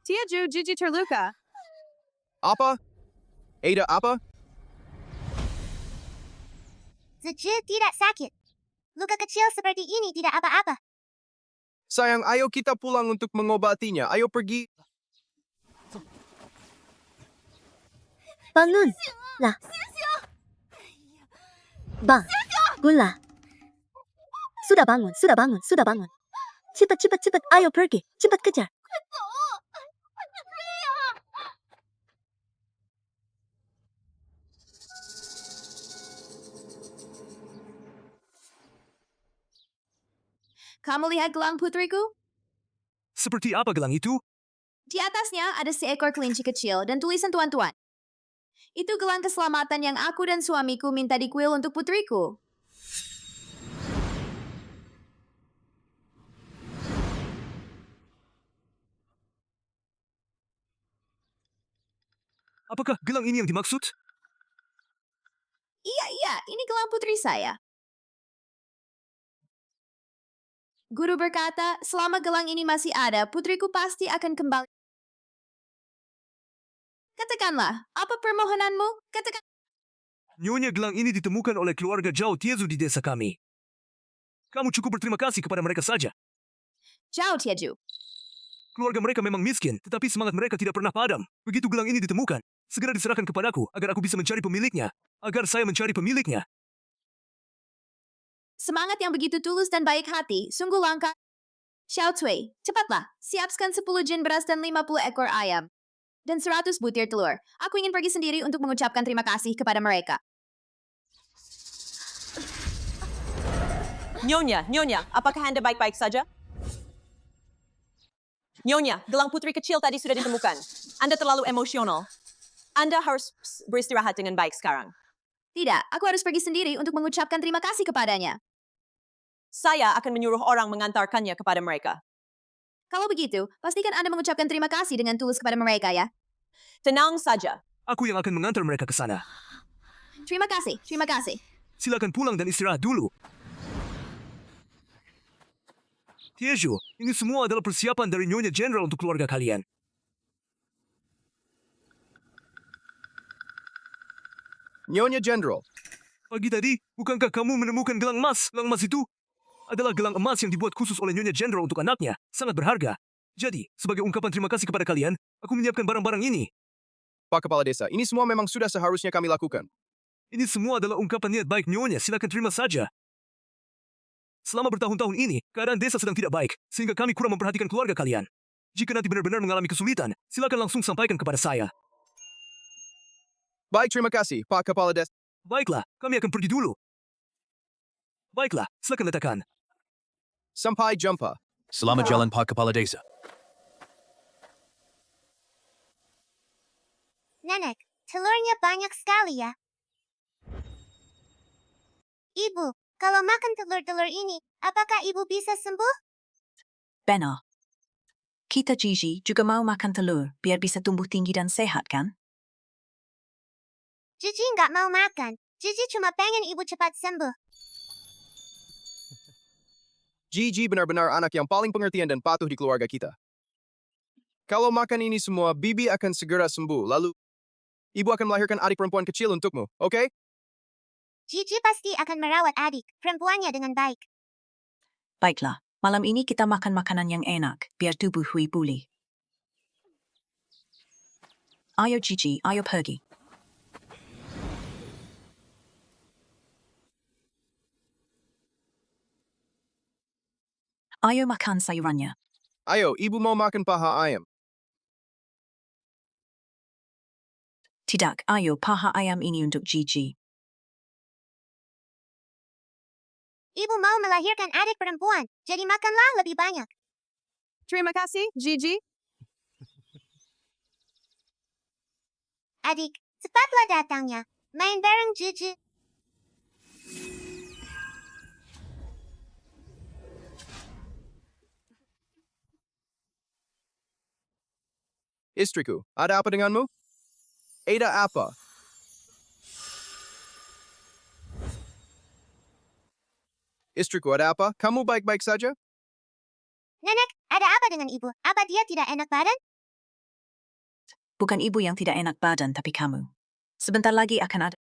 Tieju, Gigi terluka. Apa? Ada apa? Ziji tidak sakit. Luka kecil seperti ini tidak apa-apa. Sayang, ayo kita pulang untuk mengobatinya. Ayo pergi. Bangun. Lah. Bangunlah. Sudah bangun. Cepat. Ayo pergi. Cepat kejar. Kamu lihat gelang putriku? Seperti apa gelang itu? Di atasnya ada seekor kelinci kecil dan tulisan tuan-tuan. Itu gelang keselamatan yang aku dan suamiku minta di kuil untuk putriku. Apakah gelang ini yang dimaksud? Iya, ini gelang putri saya. Guru berkata, selama gelang ini masih ada, putriku pasti akan kembali. Katakanlah, apa permohonanmu? Katakan. Nyonya, gelang ini ditemukan oleh keluarga Zhao Tieju di desa kami. Kamu cukup berterima kasih kepada mereka saja. Zhao Tieju. Keluarga mereka memang miskin, tetapi semangat mereka tidak pernah padam. Begitu gelang ini ditemukan, segera diserahkan kepadaku agar aku bisa mencari pemiliknya. Agar saya mencari pemiliknya. Semangat yang begitu tulus dan baik hati, sungguh langka. Xiao Cui, cepatlah, siapkan 10 jin beras dan 50 ekor ayam. Dan 100 butir telur. Aku ingin pergi sendiri untuk mengucapkan terima kasih kepada mereka. Nyonya, apakah Anda baik-baik saja? Nyonya, gelang putri kecil tadi sudah ditemukan. Anda terlalu emosional. Anda harus beristirahat dengan baik sekarang. Tidak, aku harus pergi sendiri untuk mengucapkan terima kasih kepadanya. Saya akan menyuruh orang mengantarkannya kepada mereka. Kalau begitu, pastikan Anda mengucapkan terima kasih dengan tulus kepada mereka ya. Tenang saja. Aku yang akan mengantar mereka ke sana. Terima kasih. Silakan pulang dan istirahat dulu. Tieju, ini semua adalah persiapan dari Nyonya General untuk keluarga kalian. Nyonya General. Pagi tadi, bukankah kamu menemukan gelang emas? Gelang emas itu adalah gelang emas yang dibuat khusus oleh Nyonya General untuk anaknya. Sangat berharga. Jadi, sebagai ungkapan terima kasih kepada kalian, aku menyiapkan barang-barang ini. Pak Kepala Desa, ini semua memang sudah seharusnya kami lakukan. Ini semua adalah ungkapan niat baik Nyonya. Silakan terima saja. Selama bertahun-tahun ini, keadaan desa sedang tidak baik, sehingga kami kurang memperhatikan keluarga kalian. Jika nanti benar-benar mengalami kesulitan, silakan langsung sampaikan kepada saya. Baik, terima kasih, Pak Kepala Desa. Baiklah, kami akan pergi dulu. Baiklah, silakan letakkan. Sampai jumpa. Selamat jalan Pak Kepala Desa. Nenek, telurnya banyak sekali ya. Ibu, kalau makan telur-telur ini, apakah ibu bisa sembuh? Benar. Kita Gigi juga mau makan telur biar bisa tumbuh tinggi dan sehat kan? Gigi nggak mau makan. Gigi cuma pengen ibu cepat sembuh. Gigi benar-benar anak yang paling pengertian dan patuh di keluarga kita. Kalau makan ini semua, Bibi akan segera sembuh. Lalu, ibu akan melahirkan adik perempuan kecil untukmu, oke? Gigi pasti akan merawat adik perempuannya dengan baik. Baiklah, malam ini kita makan makanan yang enak, biar tubuh Hui pulih. Ayo Gigi, ayo pergi. Ayo makan sayurannya. Ayo, ibu mau makan paha ayam. Tidak, ayo paha ayam ini untuk Gigi. Ibu mau melahirkan adik perempuan, jadi makanlah lebih banyak. Terima kasih, Gigi. Adik, cepatlah datangnya. Main bareng Gigi. Istriku, ada apa denganmu? Ada apa? Istriku, ada apa? Kamu baik-baik saja? Nenek, ada apa dengan ibu? Apa dia tidak enak badan? Bukan ibu yang tidak enak badan, tapi kamu. Sebentar lagi akan ada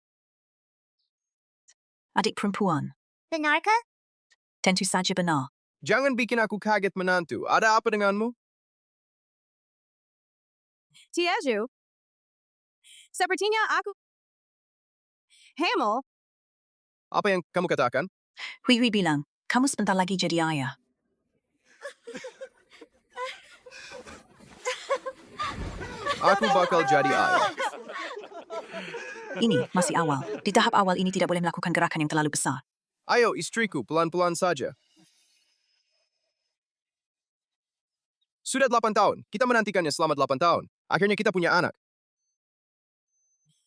adik perempuan. Benarkah? Tentu saja benar. Jangan bikin aku kaget menantu. Ada apa denganmu? Tiaju. Sepertinya aku hamil. Apa yang kamu katakan? Hui bilang, kamu sebentar lagi jadi ayah. Aku bakal jadi ayah. Ini masih awal. Di tahap awal ini tidak boleh melakukan gerakan yang terlalu besar. Ayo istriku, pelan-pelan saja. Sudah 8 tahun. Kita menantikannya selama 8 tahun. Akhirnya kita punya anak.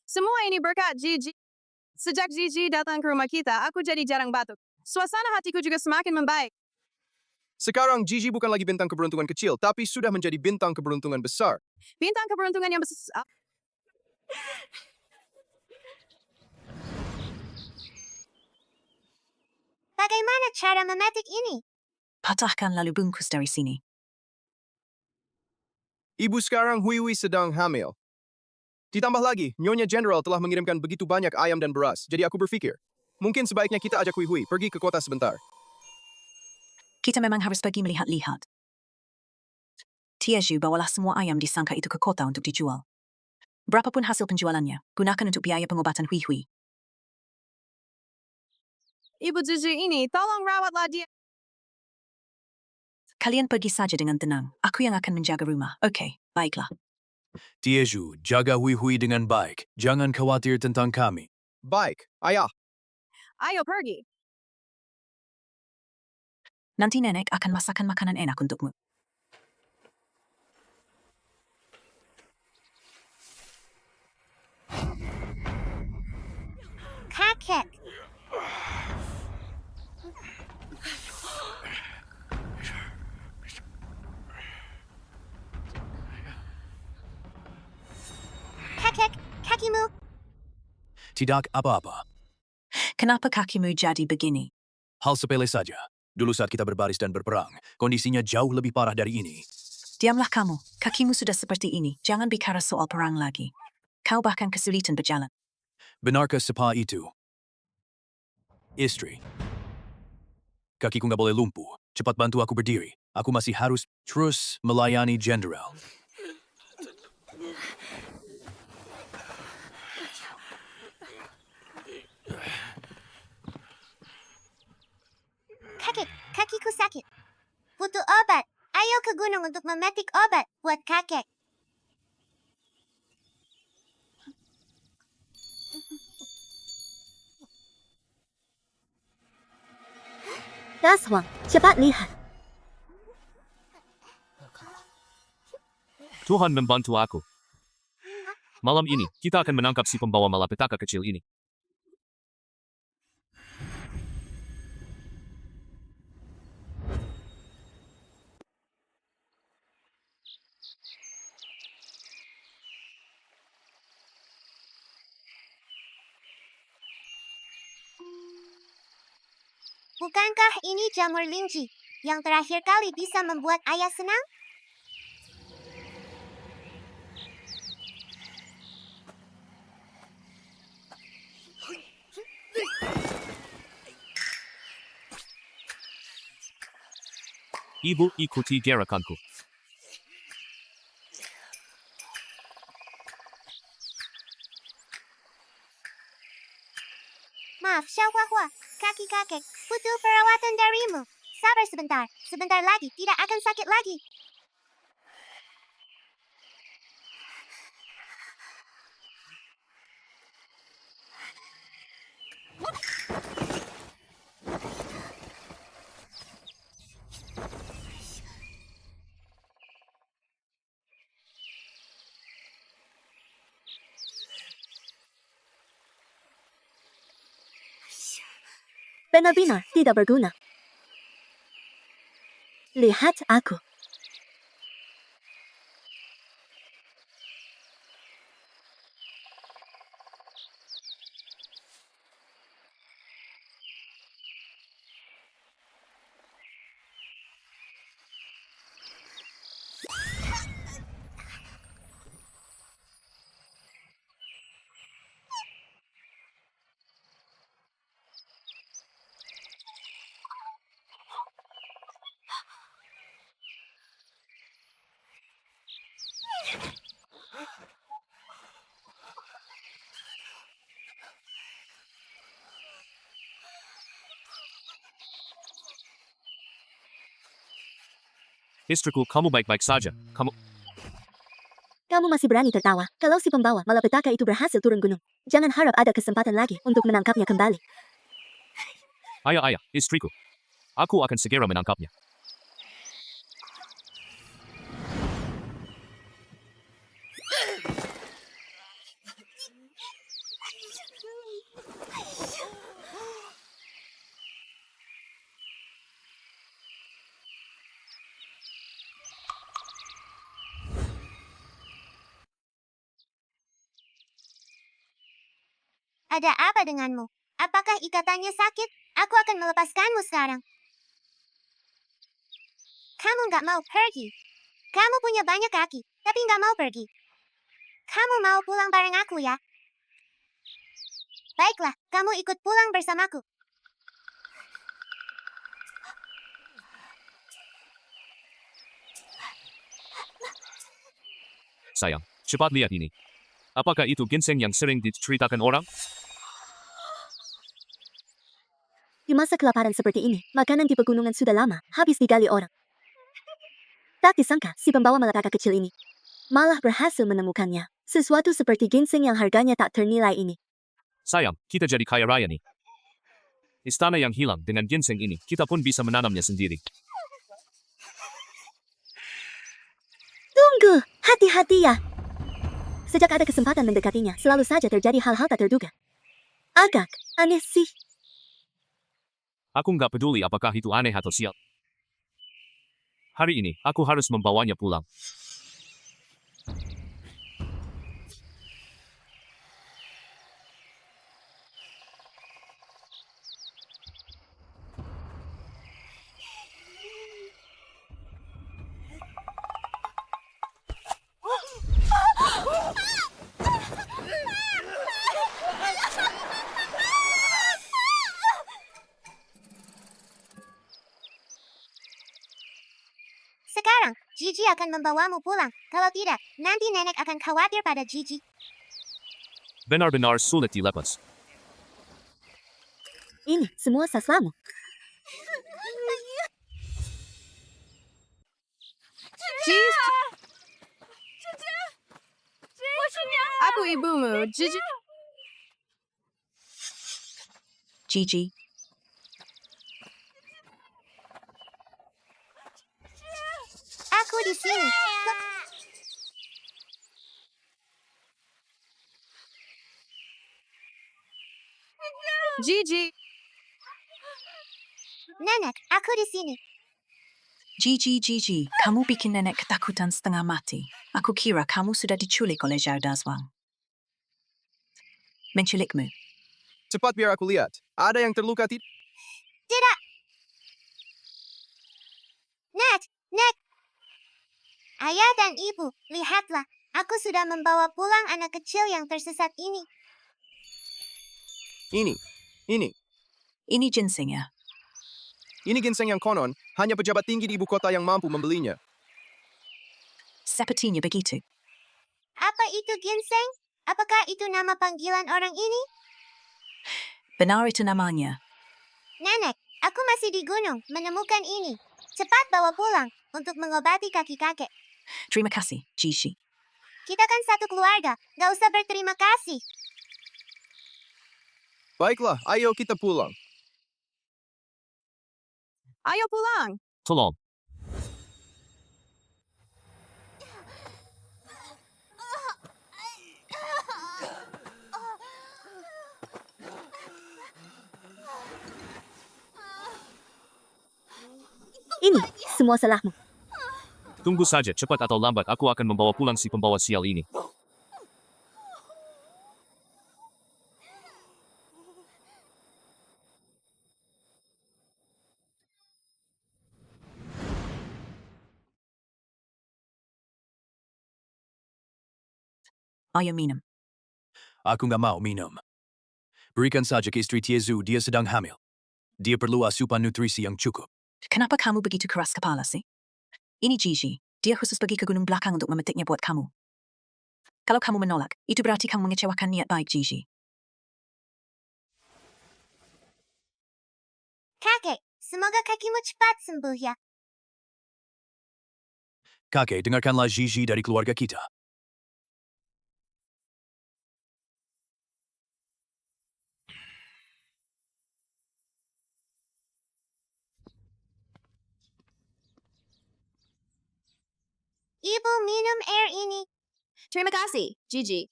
Semua ini berkat Gigi. Sejak Gigi datang ke rumah kita, aku jadi jarang batuk. Suasana hatiku juga semakin membaik. Sekarang Gigi bukan lagi bintang keberuntungan kecil, tapi sudah menjadi bintang keberuntungan besar. Bintang keberuntungan yang besar. Bagaimana cara memetik ini? Patahkan lalu bungkus dari sini. Ibu sekarang Hui sedang hamil. Ditambah lagi, Nyonya General telah mengirimkan begitu banyak ayam dan beras, jadi aku berpikir, mungkin sebaiknya kita ajak Hui pergi ke kota sebentar. Kita memang harus pergi melihat-lihat. Tiaju, bawalah semua ayam di sangka itu ke kota untuk dijual. Berapapun hasil penjualannya, gunakan untuk biaya pengobatan Hui. Ibu Gigi ini, tolong rawatlah dia. Kalian pergi saja dengan tenang. Aku yang akan menjaga rumah. Oke, baiklah. Tieju, jaga Hui dengan baik. Jangan khawatir tentang kami. Baik, ayah. Ayo pergi. Nanti nenek akan masakkan makanan enak untukmu. Kakek. Kakek, kakimu. Tidak apa-apa. Kenapa kakimu jadi begini? Hal sepele saja. Dulu saat kita berbaris dan berperang, kondisinya jauh lebih parah dari ini. Diamlah kamu. Kakimu sudah seperti ini. Jangan bicara soal perang lagi. Kau bahkan kesulitan berjalan. Benarkah sepa itu? Istri. Kakiku nggak boleh lumpuh. Cepat bantu aku berdiri. Aku masih harus terus melayani Jenderal. Kakek, kakiku sakit. Butuh obat. Ayo ke gunung untuk memetik obat buat kakek. Daswang, cepat lihat. Tuhan membantu aku. Malam ini, kita akan menangkap si pembawa malapetaka kecil ini. Bukankah ini jamur linji yang terakhir kali bisa membuat ayah senang? Ibu ikuti gerakanku. Maaf, Xiaohuahua, kaki kakek, butuh perawatan darimu. Sabar sebentar, sebentar lagi tidak akan sakit lagi. Benar-benar tidak berguna. Lihat aku. Istriku, kamu baik-baik saja. Kamu masih berani tertawa kalau si pembawa malapetaka itu berhasil turun gunung. Jangan harap ada kesempatan lagi untuk menangkapnya kembali. Ayah, istriku. Aku akan segera menangkapnya. Ada apa denganmu? Apakah ikatannya sakit? Aku akan melepaskanmu sekarang. Kamu nggak mau pergi. Kamu punya banyak kaki, tapi nggak mau pergi. Kamu mau pulang bareng aku ya? Baiklah, kamu ikut pulang bersamaku. Sayang, cepat lihat ini. Apakah itu ginseng yang sering diceritakan orang? Di masa kelaparan seperti ini, makanan di pegunungan sudah lama habis digali orang. Tak disangka si pembawa malapetaka kecil ini malah berhasil menemukannya. Sesuatu seperti ginseng yang harganya tak ternilai ini. Sayang, kita jadi kaya raya nih. Istana yang hilang dengan ginseng ini, kita pun bisa menanamnya sendiri. Tunggu, hati-hati ya. Sejak ada kesempatan mendekatinya, selalu saja terjadi hal-hal tak terduga. Agak aneh sih. Aku nggak peduli apakah itu aneh atau sial. Hari ini, aku harus membawanya pulang. Sekarang, Gigi akan membawamu pulang. Kalau tidak, nanti nenek akan khawatir pada Gigi. Benar-benar sulit dilepas. Ini semua saslamu. Aku ibumu, Gigi. Gigi, Aku di sini. Gigi. Nenek, aku di sini. Gigi, kamu bikin nenek ketakutan setengah mati. Aku kira kamu sudah diculik oleh Zhao Dazwang. Menculikmu. Cepat biar aku lihat. Ada yang terluka Tidak, Ayah dan ibu, lihatlah. Aku sudah membawa pulang anak kecil yang tersesat ini. Ini. Ini ginseng ya. Ini ginseng yang konon, hanya pejabat tinggi di ibu kota yang mampu membelinya. Sepertinya begitu. Apa itu ginseng? Apakah itu nama panggilan orang ini? Benar itu namanya. Nenek, aku masih di gunung menemukan ini. Cepat bawa pulang untuk mengobati kaki kakek. Terima kasih, Gigi. Kita kan satu keluarga, gak usah berterima kasih. Baiklah, ayo kita pulang. Ayo pulang. Tolong. Ini, semua salahmu. Tunggu saja, cepat atau lambat aku akan membawa pulang si pembawa sial ini. Ayo minum. Aku nggak mau minum. Berikan saja ke istri Tiezu, dia sedang hamil. Dia perlu asupan nutrisi yang cukup. Kenapa kamu begitu keras kepala sih? Ini Gigi. Dia khusus pergi ke gunung belakang untuk memetiknya buat kamu. Kalau kamu menolak, itu berarti kamu mengecewakan niat baik Gigi. Kakek, semoga kakimu cepat sembuh ya. Kakek, dengarkanlah Gigi dari keluarga kita. Ibu minum air ini. Terima kasih, Gigi.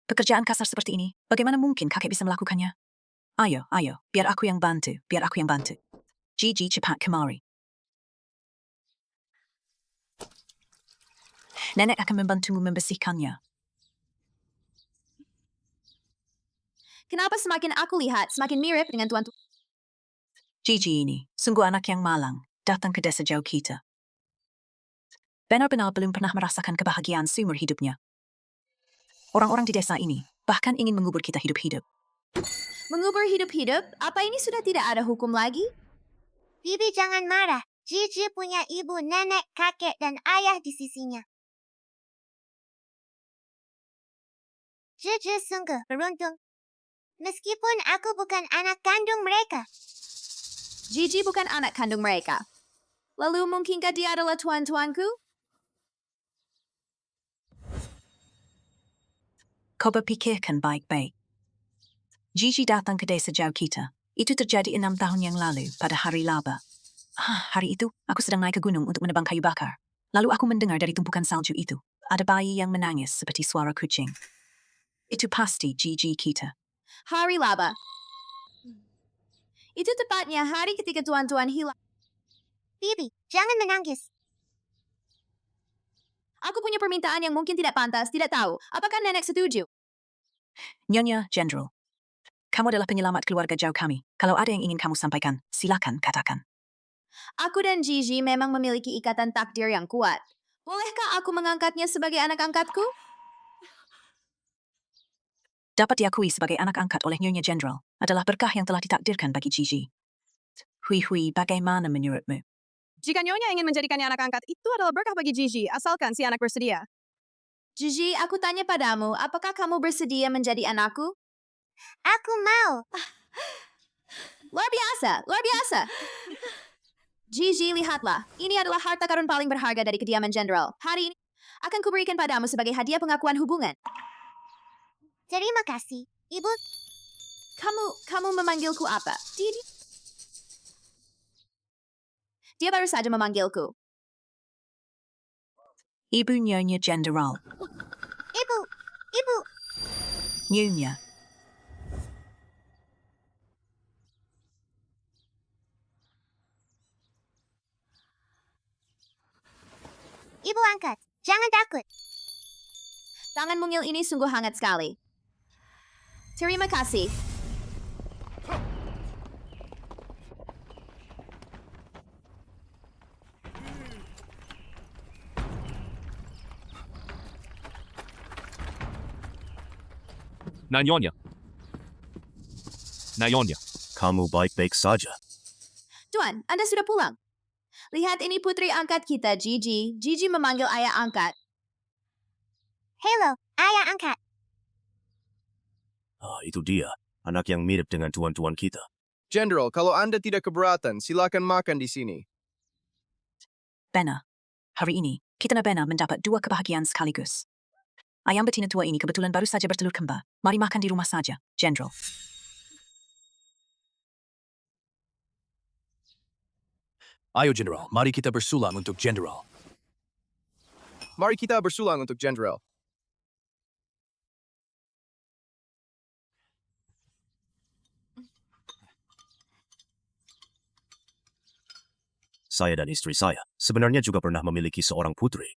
Pekerjaan kasar seperti ini, bagaimana mungkin kakek bisa melakukannya? Ayo, biar aku yang bantu, Gigi, cepat kemari. Nenek akan membantumu membersihkannya. Kenapa semakin aku lihat, semakin mirip dengan tuan. Gigi ini, sungguh anak yang malang, datang ke desa jauh kita. Benar-benar belum pernah merasakan kebahagiaan seumur hidupnya. Orang-orang di desa ini bahkan ingin mengubur kita hidup-hidup. Mengubur hidup-hidup? Apa ini sudah tidak ada hukum lagi? Bibi jangan marah. Gigi punya ibu, nenek, kakek, dan ayah di sisinya. Gigi sungguh beruntung. Meskipun aku bukan anak kandung mereka. Gigi bukan anak kandung mereka. Lalu mungkinkah dia adalah tuan-tuanku? Kau berpikirkan baik-baik. Gigi datang ke desa jauh kita. Itu terjadi 6 tahun yang lalu pada hari laba. Hari itu, aku sedang naik ke gunung untuk menebang kayu bakar. Lalu aku mendengar dari tumpukan salju itu, ada bayi yang menangis seperti suara kucing. Itu pasti Gigi kita. Hari laba. Itu tepatnya hari ketika tuan-tuan hilang. Bibi, jangan menangis. Aku punya permintaan yang mungkin tidak pantas, tidak tahu. Apakah nenek setuju? Nyonya General, kamu adalah penyelamat keluarga jauh kami. Kalau ada yang ingin kamu sampaikan, silakan katakan. Aku dan Gigi memang memiliki ikatan takdir yang kuat. Bolehkah aku mengangkatnya sebagai anak angkatku? Dapat diakui sebagai anak angkat oleh Nyonya General adalah berkah yang telah ditakdirkan bagi Gigi. Hui, bagaimana menurutmu? Jika Nyonya ingin menjadikannya anak angkat, itu adalah berkah bagi Gigi, asalkan si anak bersedia. Gigi, aku tanya padamu, apakah kamu bersedia menjadi anakku? Aku mau. Luar biasa. Gigi, lihatlah. Ini adalah harta karun paling berharga dari kediaman Jenderal. Hari ini, akan kuberikan padamu sebagai hadiah pengakuan hubungan. Terima kasih, Ibu. Kamu memanggilku apa? Dia baru saja memanggilku. Ibu Nyonya Jenderal. Ibu. Nyonya. Ibu angkat. Jangan takut. Tangan mungil ini sungguh hangat sekali. Terima kasih. Na Nyonya. Na Nyonya. Kamu baik-baik saja. Tuan, Anda sudah pulang. Lihat ini putri angkat kita, Gigi. Gigi memanggil ayah angkat. Hello, ayah angkat. Ah, itu dia. Anak yang mirip dengan tuan-tuan kita. General, kalau Anda tidak keberatan, silakan makan di sini. Bena, hari ini, kita dan Bena mendapat dua kebahagiaan sekaligus. Ayam betina tua ini kebetulan baru saja bertelur kembar. Mari makan di rumah saja, General. Ayo General, mari kita bersulang untuk General. Mari kita bersulang untuk General. Saya dan istri saya sebenarnya juga pernah memiliki seorang putri.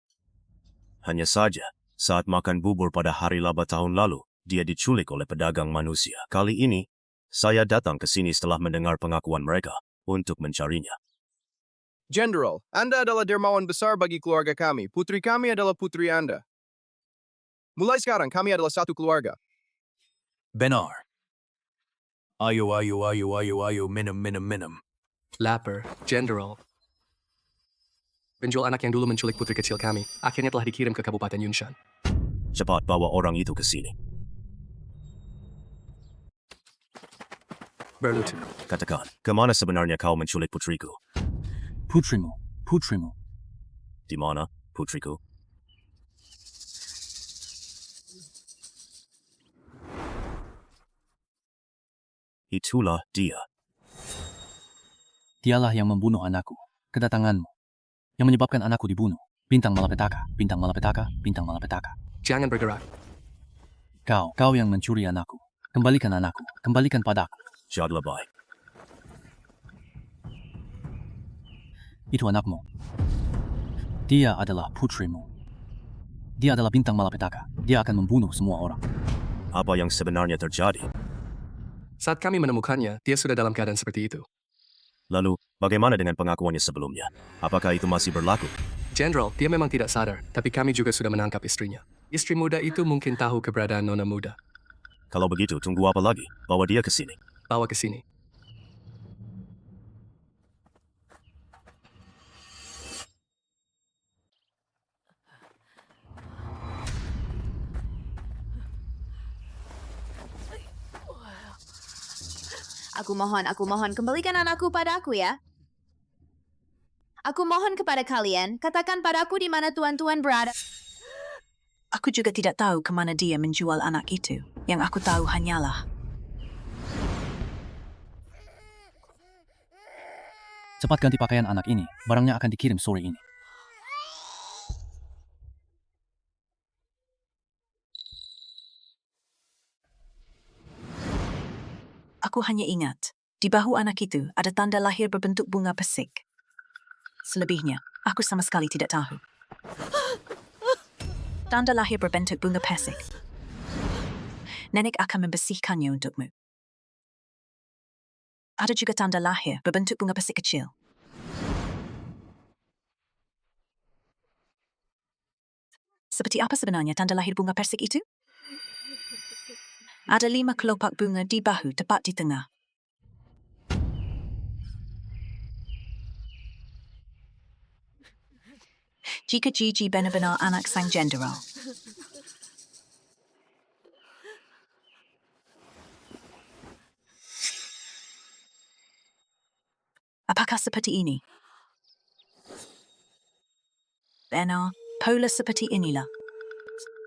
Hanya saja, saat makan bubur pada hari laba tahun lalu, dia diculik oleh pedagang manusia. Kali ini, saya datang ke sini setelah mendengar pengakuan mereka untuk mencarinya. General, Anda adalah dermawan besar bagi keluarga kami. Putri kami adalah putri Anda. Mulai sekarang, kami adalah satu keluarga. Benar. Ayo, minum. Lapar, General. Penjual anak yang dulu menculik putri kecil kami, akhirnya telah dikirim ke Kabupaten Yunshan. Cepat bawa orang itu ke sini. Berlutu. Katakan, kemana sebenarnya kau menculik putriku? Putrimu. Di mana, putriku? Itulah dia. Dialah yang membunuh anakku. Kedatanganmu. Yang menyebabkan anakku dibunuh. Bintang malapetaka. Jangan bergerak. Kau yang mencuri anakku. Kembalikan anakku. Kembalikan padaku. Jadilah baik. Itu anakmu. Dia adalah putrimu. Dia adalah bintang malapetaka. Dia akan membunuh semua orang. Apa yang sebenarnya terjadi? Saat kami menemukannya, dia sudah dalam keadaan seperti itu. Lalu, bagaimana dengan pengakuannya sebelumnya? Apakah itu masih berlaku? General, dia memang tidak sadar, tapi kami juga sudah menangkap istrinya. Istri muda itu mungkin tahu keberadaan nona muda. Kalau begitu, tunggu apa lagi? Bawa dia ke sini. Bawa ke sini. Aku mohon, kembalikan anakku padaku ya. Aku mohon kepada kalian, katakan padaku di mana tuan-tuan berada. Aku juga tidak tahu kemana dia menjual anak itu. Yang aku tahu hanyalah Cepat ganti pakaian anak ini. Barangnya akan dikirim sore ini. aku hanya ingat, di bahu anak itu ada tanda lahir berbentuk bunga pesik. Selebihnya, aku sama sekali tidak tahu. Tanda lahir berbentuk bunga pesik. Nenek akan membersihkannya untukmu. Ada juga tanda lahir berbentuk bunga pesik kecil. Seperti apa sebenarnya tanda lahir bunga persik itu? Ada 5 kelopak bunga di bahu tepat di tengah. Jika Gigi benar-benar anak sang jenderal. Apakah seperti ini? Benar, pola seperti inilah.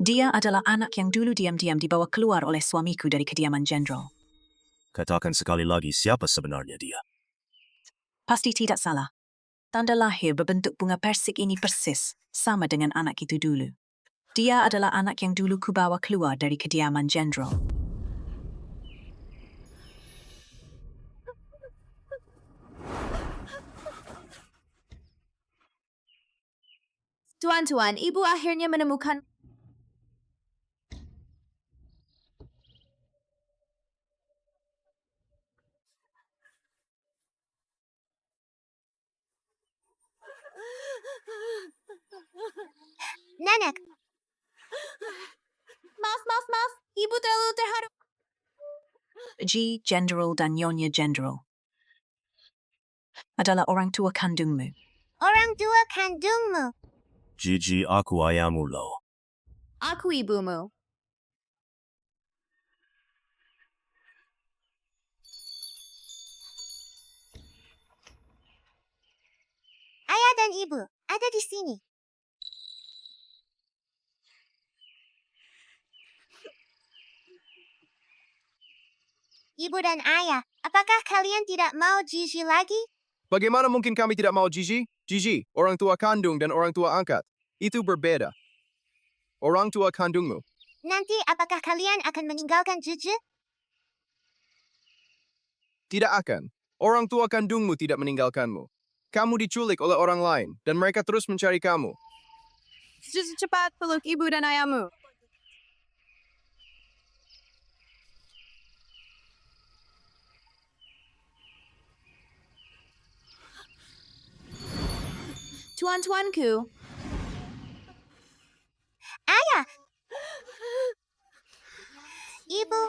Dia adalah anak yang dulu diam-diam dibawa keluar oleh suamiku dari kediaman jenderal. Katakan sekali lagi siapa sebenarnya dia. Pasti tidak salah. Tanda lahir berbentuk bunga persik ini persis sama dengan anak itu dulu. Dia adalah anak yang dulu kubawa keluar dari kediaman jenderal. Tuan-tuan, ibu akhirnya menemukan... Nenek, Maaf. Ibu terlalu terharu. G. Jenderal dan Nyonya Jenderal adalah orang tua kandungmu. Orang tua kandungmu. Gigi aku ayahmu lo. Aku ibumu. Ayah dan ibu ada di sini. Ibu dan ayah, apakah kalian tidak mau Gigi lagi? Bagaimana mungkin kami tidak mau Gigi? Gigi, orang tua kandung dan orang tua angkat. Itu berbeda. Orang tua kandungmu. Nanti apakah kalian akan meninggalkan Gigi? Tidak akan. Orang tua kandungmu tidak meninggalkanmu. Kamu diculik oleh orang lain, dan mereka terus mencari kamu. Cepat peluk ibu dan ayahmu. Tuan-tuanku, Ayah! Ibu,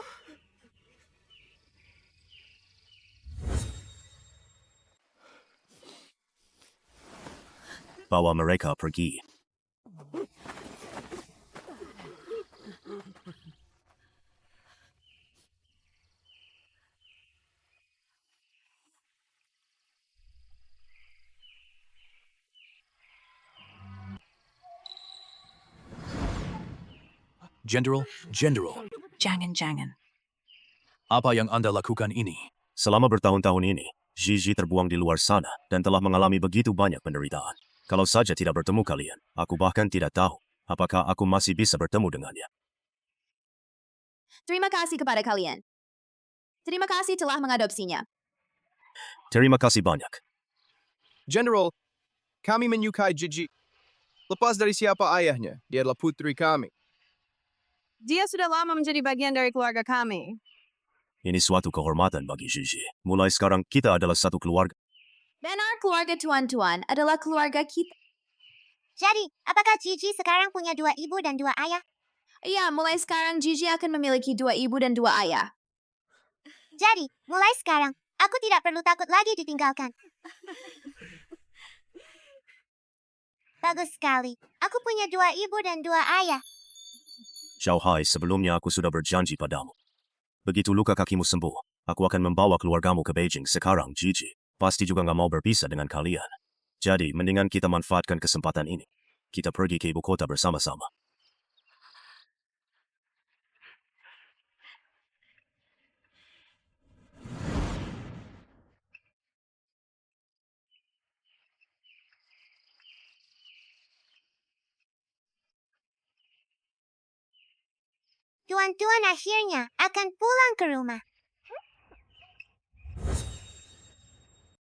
Bawa mereka pergi. Jenderal, Jenderal, Jangan-jangan. apa yang Anda lakukan ini? Selama bertahun-tahun ini, Gigi terbuang di luar sana dan telah mengalami begitu banyak penderitaan. Kalau saja tidak bertemu kalian, aku bahkan tidak tahu apakah aku masih bisa bertemu dengannya. terima kasih kepada kalian. Terima kasih telah mengadopsinya. Terima kasih banyak. General, kami menyukai Gigi. Lepas dari siapa ayahnya, dia adalah putri kami. Dia sudah lama menjadi bagian dari keluarga kami. Ini suatu kehormatan bagi Gigi. Mulai sekarang kita adalah satu keluarga. Benar, keluarga tuan-tuan adalah keluarga kita. jadi apakah Gigi sekarang punya 2 ibu dan 2 ayah? Iya, mulai sekarang Gigi akan memiliki 2 ibu dan 2 ayah. Jadi, mulai sekarang, aku tidak perlu takut lagi ditinggalkan. Bagus sekali. Aku punya 2 ibu dan 2 ayah. Xiaohai, sebelumnya aku sudah berjanji padamu. Begitu luka kakimu sembuh, aku akan membawa keluargamu ke Beijing. Sekarang Gigi pasti juga nggak mau berpisah dengan kalian. Jadi, mendingan kita manfaatkan kesempatan ini. Kita pergi ke ibu kota bersama-sama. Tuan-tuan akhirnya akan pulang ke rumah.